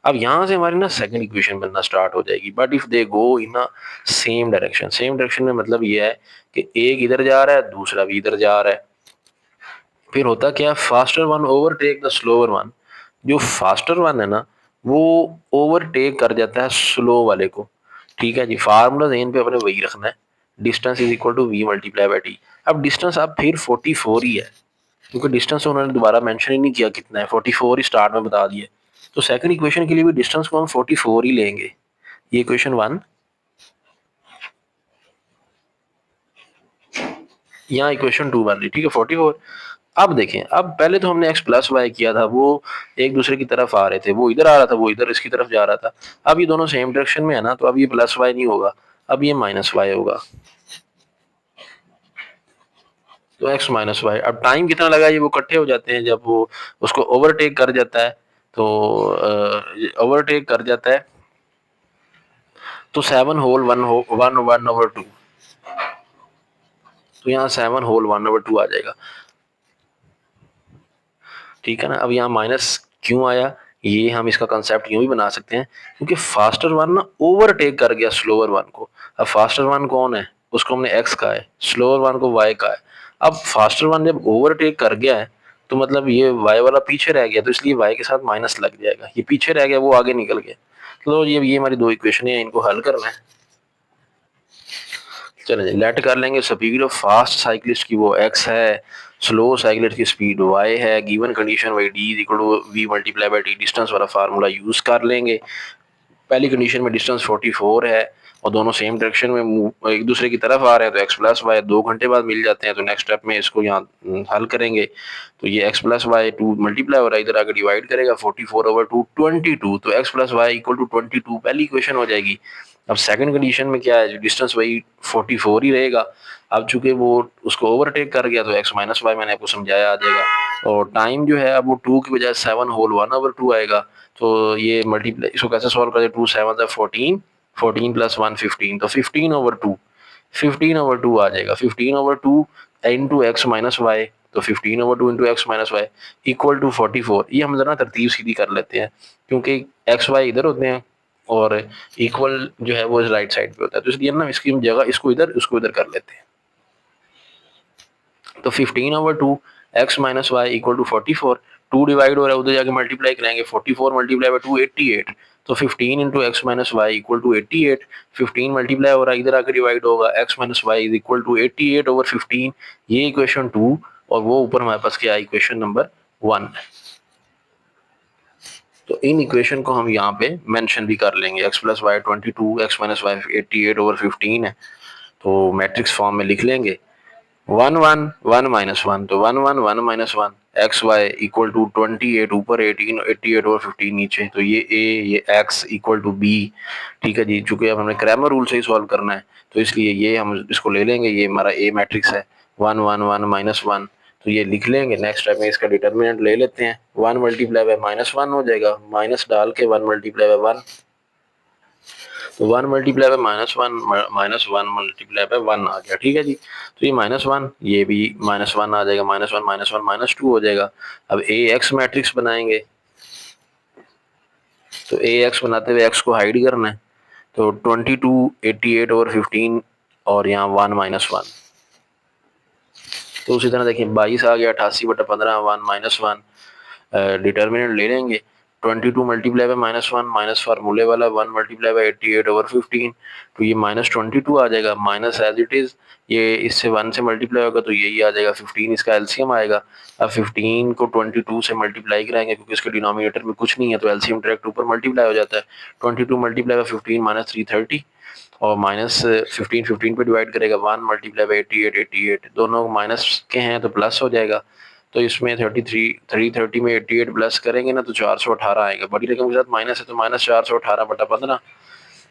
अब यहाँ से हमारी ना सेकंड इक्वेशन बनना स्टार्ट हो जाएगी, but if they go in a same direction. Same direction में मतलब ये है कि एक इधर जा रहा है, दूसरा भी इधर जा रहा है। फिर होता क्या है, faster one overtake the slower one. जो फास्टर वन है ना, वो ओवरटेक कर जाता है स्लो वाले को, ठीक है जी। फार्मूला जेन पे अपने वही रखना है, distance is equal to v multiply by t. अब डिस्टेंस अब फिर 44 ही है, क्योंकि डिस्टेंस उन्होंने दोबारा मेंशन ही नहीं किया कितना है, 44 ही स्टार्ट में बता दिए। तो सेकंड इक्वेशन के लिए भी डिस्टेंस को हम 44 ही लेंगे। ये इक्वेशन 1। यहाँ इक्वेशन 2 बन रही, ठीक है, 44। अब देखें, अब पहले तो हमने एक्स प्लस वाई किया था, वो एक दूसरे की तरफ आ रहे थे, वो इधर आ रहा था, वो इधर इसकी तरफ जा रहा था। अब ये दोनों सेम डायरेक्शन में है ना, तो अब ये प्लस वाई नहीं होगा, अब ये माइनस वाई होगा। तो एक्स माइनस वाई। अब टाइम कितना लगा, ये वो इकट्ठे हो जाते हैं जब वो उसको ओवरटेक कर जाता है। तो ओवरटेक कर जाता है तो 7 होल 1 1/2। तो यहाँ 7 होल 1/2 आ जाएगा, ठीक है ना। अब यहाँ माइनस क्यों आया, ये हम इसका कंसेप्ट यूं भी बना सकते हैं, क्योंकि फास्टर वन ना ओवरटेक कर गया स्लोअर वन को। अब फास्टर वन कौन है, उसको हमने एक्स कहा है, स्लोअर वन को वाई कहा है। अब फास्टर वन जब ओवरटेक कर गया है, तो मतलब ये वाई वाला पीछे रह गया, तो इसलिए वाई के साथ माइनस लग जाएगा। ये पीछे रह गया, वो आगे निकल गया। तो ये हमारी दो इक्वेशन है, इनको हल करना है। चले लेट कर लेंगे, स्पीड ऑफ फास्ट साइकिलिस्ट की वो एक्स है, स्लो साइकिलिस्ट की स्पीड वाई है, given condition y d is equal to v multiply by t, distance वाला फार्मूला यूज कर लेंगे। पहली कंडीशन में डिस्टेंस 44 है और दोनों सेम डायरेक्शन में एक दूसरे की तरफ आ रहे हैं, तो एक्स प्लस वाई 2 घंटे बाद मिल जाते हैं। तो नेक्स्ट स्टेप में इसको यहाँ हल करेंगे, तो ये एक्स प्लस वाई 2 मल्टीप्लाई हो रहा है, इधर आगे डिवाइड करेगा, 44/2 22, तो x plus y equal to 22 पहली इक्वेशन हो जाएगी। अब सेकंड कंडीशन में क्या है, डिस्टेंस वही 44 ही रहेगा। अब चूंकि वो उसको ओवरटेक कर गया, तो एक्स माइनस वाई मैंने आपको समझाया आ जाएगा। और टाइम जो है, अब वो 2 की बजाय 7 होल 1/2 आएगा। तो ये मल्टीप्लाई, इसको कैसे सॉल्व करें, 2 7 14, 14 + 1 15, तो 15/2, 15/2 आ जाएगा। 15/2 इंटू एक्स माइनस वाई, तो 15/2 into x minus y equal to 44। ये हम जरा तरतीब सीधी कर लेते हैं, क्योंकि एक्स वाई इधर होते हैं और इक्वल जो है वो राइट साइड पे होता है, तो इसलिए ना इसकी जगह इसको इधर उसको इधर कर लेते हैं। तो 15/2 x minus y equal to 44, 2 divide हो रहा है, उधर जाके मल्टीप्लाई करेंगे, 44 मल्टीप्लाई बाई 2 88। तो 15 into x minus y equal to 88। 15 multiply हो रहा है, इधर आके डिवाइड होगा, x minus y is equal to 88/15। ये इक्वेशन 2, और वो ऊपर हमारे पास क्या है, इक्वेशन नंबर 1। तो इन इक्वेशन को हम यहाँ पे मेंशन भी कर लेंगे, x plus y 22, x minus y 88/15 है, तो मैट्रिक्स फॉर्म में लिख लेंगे। 1 1 1 - 1, तो 1 1 1 - 1 एक्स वाई इक्वल टू 28 ऊपर 18 88/15 नीचे, तो ये एक्स इक्वल टू बी, ठीक है जी। चूंकि अब हमें क्रैमर रूल से ही सॉल्व करना है, तो इसलिए ये हम इसको ले लेंगे, ये हमारा ए मैट्रिक्स है। 1 1 1 - 1, तो ये लिख लेंगे। नेक्स्ट स्टेप में इसका डिटर्मिनेंट ले लेते हैं, 1 मल्टीप्लाई बाय -1 हो जाएगा, माइनस डाल के 1 मल्टीप्लाई बाय 1, तो 1 मल्टीप्लाई बाय -1 मल्टीप्लाई बाय 1 आ गया, ठीक है जी। तो ये -1, ये भी -1 आ जाएगा, -1 -1 -2 हो जाएगा। अब ए एक्स मैट्रिक्स बनाएंगे, तो ए एक्स बनाते हुए एक्स को हाइड करना है, तो 22 88/15 और यहाँ 1 -1। तो उसी तरह देखिए 22 आ गया, 88/15, 1 -1, डिटर्मिनेंट ले लेंगे। 22 मल्टीप्लाई बाय -1, माइनस फार्मूले वाला, 1 मल्टीप्लाई बाय 88/15, तो ये -22 आ जाएगा, माइनस एज इट इज, ये इससे 1 से मल्टीप्लाई होगा तो यही आ जाएगा 15, इसका एलसीएम आएगा। अब 15 को 22 से मल्टीप्लाई कराएंगे, क्योंकि इसके डिनोमिनेटर में कुछ नहीं है, तो एलसीएम डायरेक्ट ऊपर मल्टीप्लाई हो जाता है। 22 मल्टीप्लाई बाय 15 -330, और माइनस 15 15 पे डिवाइड करेगा, 1 मल्टीप्लाई बाई 88 दोनों माइनस के हैं तो प्लस हो जाएगा। तो इसमें 330 में 88 प्लस करेंगे ना, तो 418 आएगा। बड़ी रकम के साथ माइनस है, तो -418/15,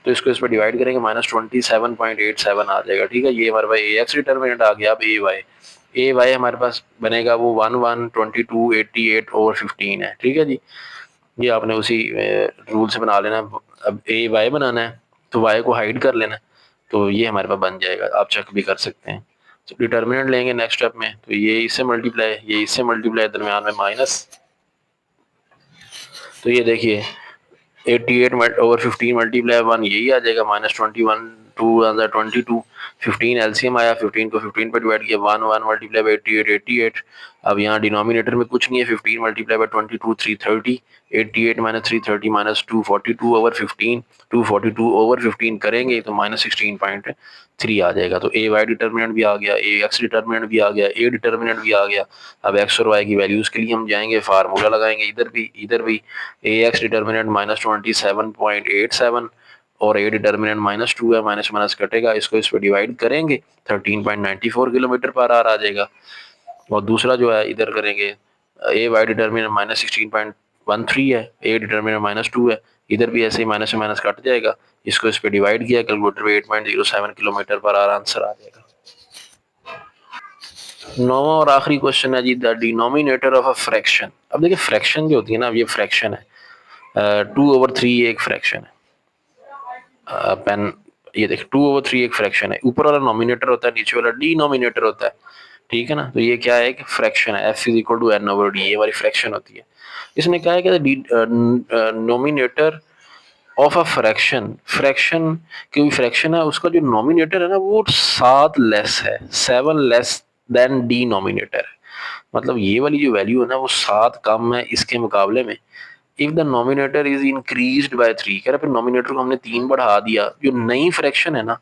तो इसको इस पर डिवाइड करेंगे, -27.87 आ जाएगा, ठीक है। ये हमारे पास ए एक्स डिटर्मिनेंट आ गया। अब ए वाई, ए वाई हमारे पास बनेगा वो 1, 1, 22, 88 ओवर 15 है। ठीक है जी, ये आपने उसी रूल से बना लेना। अब ए वाई बनाना है तो वाई को हाइड कर लेना, तो ये हमारे पास बन जाएगा। आप चेक भी कर सकते हैं। तो डिटर्मिनेंट लेंगे नेक्स्ट स्टेप में, तो ये इससे मल्टीप्लाई, ये इससे मल्टीप्लाई, दरमियान में माइनस। तो ये देखिए 88 ओवर 15 मल्टीप्लाई 1 यही आ जाएगा, -21, 2 22, 15 एलसीएम आया, 15 को 15 पर डिवाइड किया, 1, 1 मल्टीप्लाई बाई 88, 88। अब यहाँ डिनोमिनेटर में कुछ नहीं है, 15 multiply by 22, 330, 88 minus 330 minus 242 over 15, 242 over 15 करेंगे तो -16.3 आ जाएगा। तो ए वाई डिटर्मिनेंट भी आ गया, ए एक्स डिटर्मिनेंट भी आ गया, ए डिटर्मिनेंट भी आ गया। अब एक्स और वाई की वैल्यूज़ के लिए हम जाएंगे, फार्मूला लगाएंगे, इधर भी ए एक्स डिटर्मिनेंट -27.87 और ए डिटर्मिनेंट -2 है, माइनस माइनस कटेगा, इसको इस पर डिवाइड करेंगे 13.94 किलोमीटर पर आवर आ जाएगा। और दूसरा जो है इधर करेंगे, ए वाई डिटर्मिनेंट -16.13 है, ए डिटर्मिनेंट -2 है, इधर भी ऐसे ही माइनस से माइनस कट जाएगा, इसको इस पर डिवाइड किया, कैलकुलेटर पे 8.07 किलोमीटर पर आवर आंसर आ जाएगा। नौवां और आखिरी क्वेश्चन है जी, the denominator of a fraction. अब देखिए फ्रैक्शन जो होती है ना, अब ये फ्रैक्शन है, 2/3 एक फ्रैक्शन है। पेन, ये देख 2/3 एक फ्रैक्शन है, ऊपर वाला नॉमिनेटर होता है, नीचे वाला डिनोमिनेटर होता है। ठीक है ना, तो ये क्या है, एक फ्रैक्शन है, f is equal to n over d, ये हमारी फ्रैक्शन होती है। इसने कहा है कि numerator of a fraction, fraction कोई फ्रैक्शन है, उसका जो नॉमिनेटर है ना वो 7 लेस है, 7 लेस देन डी नॉमिनेटर है। मतलब ये वाली जो वैल्यू है ना वो 7 कम है इसके मुकाबले में। If the nominator is increased by 3, कह रहे फिर नॉमिनेटर को हमने 3 बढ़ा दिया, जो नई फ्रैक्शन है ना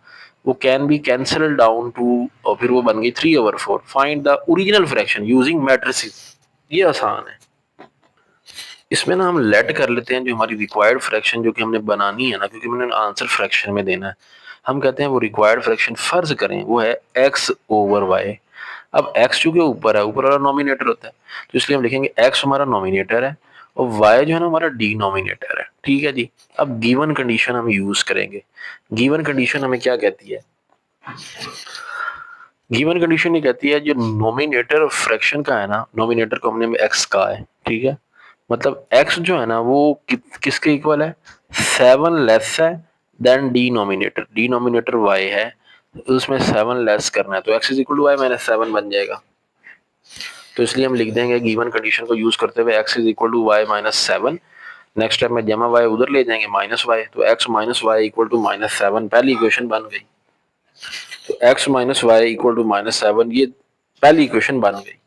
वो can be cancel down to, और फिर वो बन गई 3/4। Find the original fraction using matrices. ये आसान है, इसमें ना हम लेट कर लेते हैं जो हमारी रिक्वायर्ड फ्रैक्शन जो कि हमने बनानी है ना, क्योंकि मैंने आंसर फ्रैक्शन में देना है। हम कहते हैं वो रिक्वायर्ड फ्रैक्शन फर्ज करें वो है x ओवर y। अब x चूंकि ऊपर है, ऊपर वाला नॉमिनेटर होता है, तो इसलिए हम लिखेंगे x हमारा नॉमिनेटर है और y जो है ना हमारा डिनोमिनेटर है। ठीक है जी, अब गिवन कंडीशन हम यूज करेंगे। गिवन कंडीशन हमें क्या कहती है, गिवन कंडीशन ये कहती है जो नोमिनेटर फ्रैक्शन का है ना, नोमिनेटर को हमने x कहा है, ठीक है, मतलब x जो है ना वो किसके इक्वल है, 7 लेस है देन डिनोमिनेटर, डिनोमिनेटर y है, उसमें 7 लेस करना है, तो x is equal to y minus 7 बन जाएगा। तो इसलिए हम लिख देंगे गिवन कंडीशन को यूज करते हुए x is equal to y minus 7। Next step में जमा y उधर ले जाएंगे माइनस y, तो x minus y equal to -7 पहली इक्वेशन बन गई। तो x minus y equal to -7 ये पहली इक्वेशन बन गई।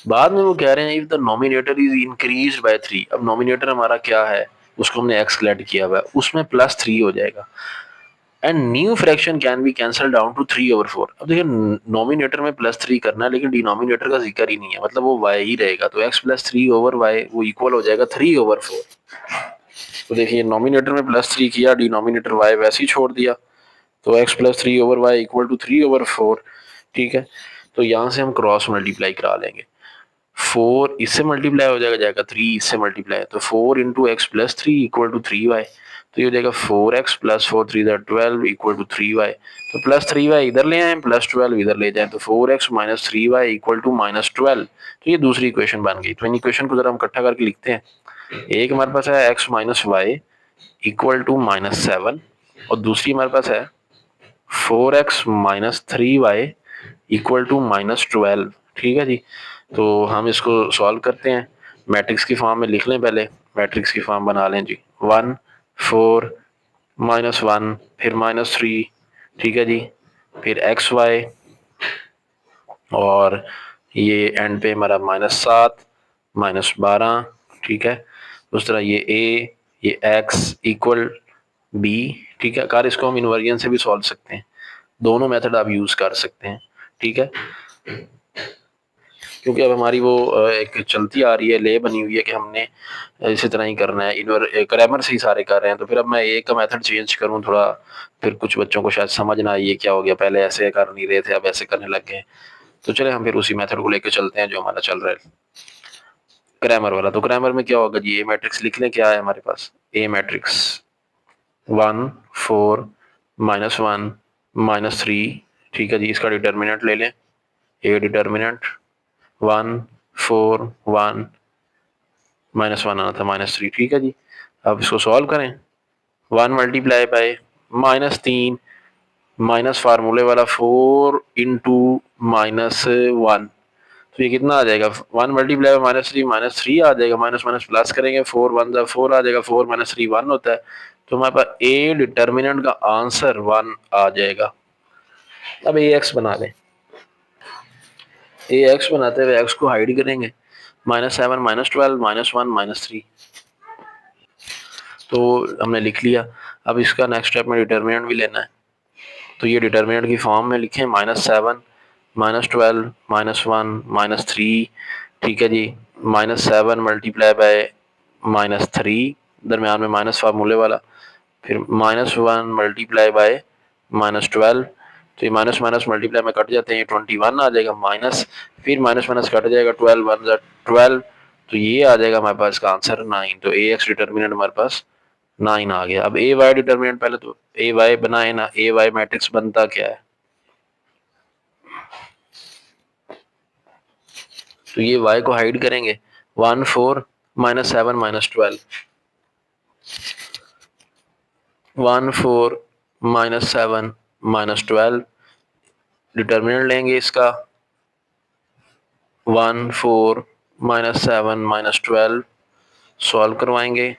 बाद में वो कह रहे हैं if the nominator is increased by 3, अब नॉमिनेटर हमारा क्या है, उसको हमने x लेट किया हुआ है, उसमें +3 हो जाएगा, and new fraction can be cancel down to 3/4। अब देखिए नॉमिनेटर में +3 करना है लेकिन डिनोमिनेटर का जिक्र ही नहीं है, मतलब वो y ही रहेगा, तो x + 3 ओवर y वो इक्वल हो जाएगा 3/4। तो देखिए नॉमिनेटर में +3 किया, डिनोमिनेटर y वैसे ही छोड़ दिया, तो x + 3 over y equal to 3/4। ठीक है, तो यहाँ से हम क्रॉस मल्टीप्लाई करा लेंगे, 4 इससे मल्टीप्लाई हो जाएगा, जाएगा 3 इससे मल्टीप्लाई, तो 4 into x plus 3 equal to 3y, तो ये हो जाएगा 4x + 4 3 12 इक्वल टू 3y। तो +3y इधर ले आए, +12 इधर ले जाए, तो 4x - 3y इक्वल टू -12। तो ये दूसरी इक्वेशन बन गई। तो इन इक्वेशन को जरा हम इकट्ठा करके लिखते हैं। एक हमारे पास है x - y इक्वल टू -7 और दूसरी हमारे पास है 4x - 3y इक्वल टू -12। ठीक है जी, तो हम इसको सॉल्व करते हैं, मैट्रिक्स की फॉर्म में लिख लें, पहले मैट्रिक्स की फॉर्म बना लें जी, 1 4 -1 फिर -3। ठीक है जी, फिर XY और ये एंड पे हमारा -7 -12। ठीक है, उस तरह ये A, ये X इक्वल B। ठीक है, कार इसको हम इन्वर्जन से भी सॉल्व सकते हैं, दोनों मेथड आप यूज़ कर सकते हैं। ठीक है, क्योंकि अब हमारी वो एक चलती आ रही है, ले बनी हुई है कि हमने इसी तरह ही करना है, क्रैमर से ही सारे कर रहे हैं, तो फिर अब मैं एक का मेथड चेंज करूं थोड़ा, फिर कुछ बच्चों को शायद समझ ना आइए क्या हो गया, पहले ऐसे कर नहीं रहे थे अब ऐसे करने लग गए। तो चले हम फिर उसी मेथड को लेकर चलते हैं जो हमारा चल रहा है क्रैमर वाला। तो क्रैमर में क्या होगा जी, ए मैट्रिक्स लिख लें, क्या है हमारे पास ए मैट्रिक्स 1 4 -1 -3। ठीक है जी, इसका डिटर्मिनेंट ले लें ए डिटर्मिनेंट 1 4 1 -1 आना था -3, ठीक है जी। अब इसको सॉल्व करें, 1 मल्टीप्लाई बाय -3 माइनस फार्मूले वाला 4 इंटू -1, तो ये कितना आ जाएगा, 1 मल्टीप्लाई बाय -3 आ जाएगा, माइनस माइनस प्लस करेंगे 4 1 जा 4 आ जाएगा, 4 -3 1 होता है, तो हमारे पास ए डिटर्मिनेंट का आंसर 1 आ जाएगा। अब ए एक्स बना लें, ए एक्स बनाते हुए एक्स को हाइड करेंगे, -7 -12 -1 -3, तो हमने लिख लिया। अब इसका नेक्स्ट स्टेप में डिटर्मिनेंट भी लेना है, तो ये डिटर्मिनेंट की फॉर्म में लिखें, -7 -12 -1 -3, ठीक है जी। -7 मल्टीप्लाई बाय -3, दरमियान में माइनस फार्मूले वाला, फिर -1 मल्टीप्लाई बाय -12, तो ये माइनस माइनस मल्टीप्लाई में कट जाते हैं, 21 आ जाएगा, माइनस फिर माइनस माइनस कट जाएगा, 12 1 12, तो ये आ जाएगा हमारे पास का आंसर 9। तो ए एक्स डिटर्मिनेंट हमारे पास 9 आ गया। अब ए वाई डिटर्मिनेंट, पहले तो ए वाई बनाए ना, ए वाई मैट्रिक्स बनता क्या है, तो ये y को हाइड करेंगे, 1 4 -7 -12, 1 4 -7 -12, डिटर्मिनेंट लेंगे इसका 1 4 -7 -12, सॉल्व करवाएंगे,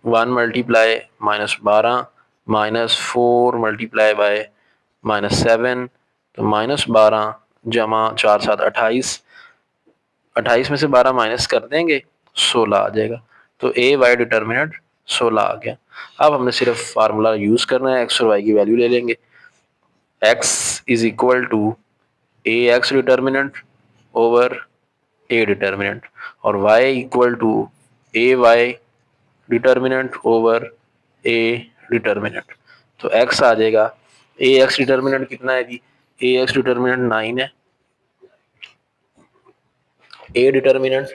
1 मल्टीप्लाई -12 -4 मल्टीप्लाई बाय -7, तो -12 जमा 4 7 28, 28 में से 12 माइनस कर देंगे, 16 आ जाएगा। तो ए वाई डिटर्मिनेंट 16 आ गया। अब हमने सिर्फ फार्मूला यूज करना है, एक्स और वाई की वैल्यू ले लेंगे, X is equal to A X determinant over A determinant, और Y equal to A Y determinant over A determinant. तो एक्स आ जाएगा, ए एक्स डिटर्मिनेंट कितना है जी, ए एक्स डिटर्मिनेंट 9 है, ए डिटर्मिनेंट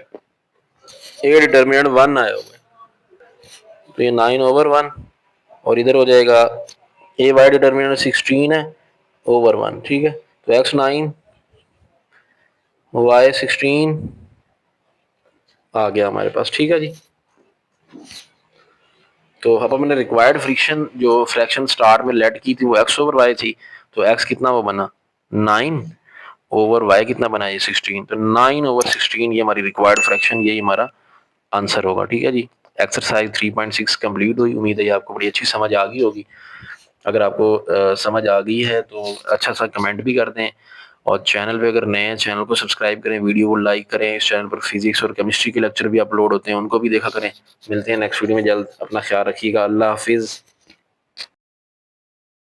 1 आया हुआ है, तो ये 9/1, और इधर हो जाएगा ए वाई डिटर्मिनेंट 16 है ओवर 1, ठीक है। तो एक्स 9 वाई 16 आ गया हमारे पास, ठीक है जी। तो अब हमने रिक्वायर्ड फ्रिक्शन जो फ्रैक्शन स्टार्ट में लेट की थी वो एक्स ओवर वाई थी, तो एक्स कितना वो बना 9 ओवर वाई कितना बना ये 16, तो 9/16 ये हमारी रिक्वायर्ड फ्रैक्शन, यही हमारा आंसर होगा, ठीक है जी। एक्सरसाइज 3.6 कंप्लीट हुई, उम्मीद है आपको बड़ी अच्छी समझ आ गई होगी। अगर आपको समझ आ गई है तो अच्छा सा कमेंट भी कर दें, और चैनल पे अगर नए हैं चैनल को सब्सक्राइब करें, वीडियो को लाइक करें। इस चैनल पर फिजिक्स और केमिस्ट्री के लेक्चर भी अपलोड होते हैं, उनको भी देखा करें। मिलते हैं नेक्स्ट वीडियो में जल्द, अपना ख्याल रखिएगा, अल्लाह हाफिज़।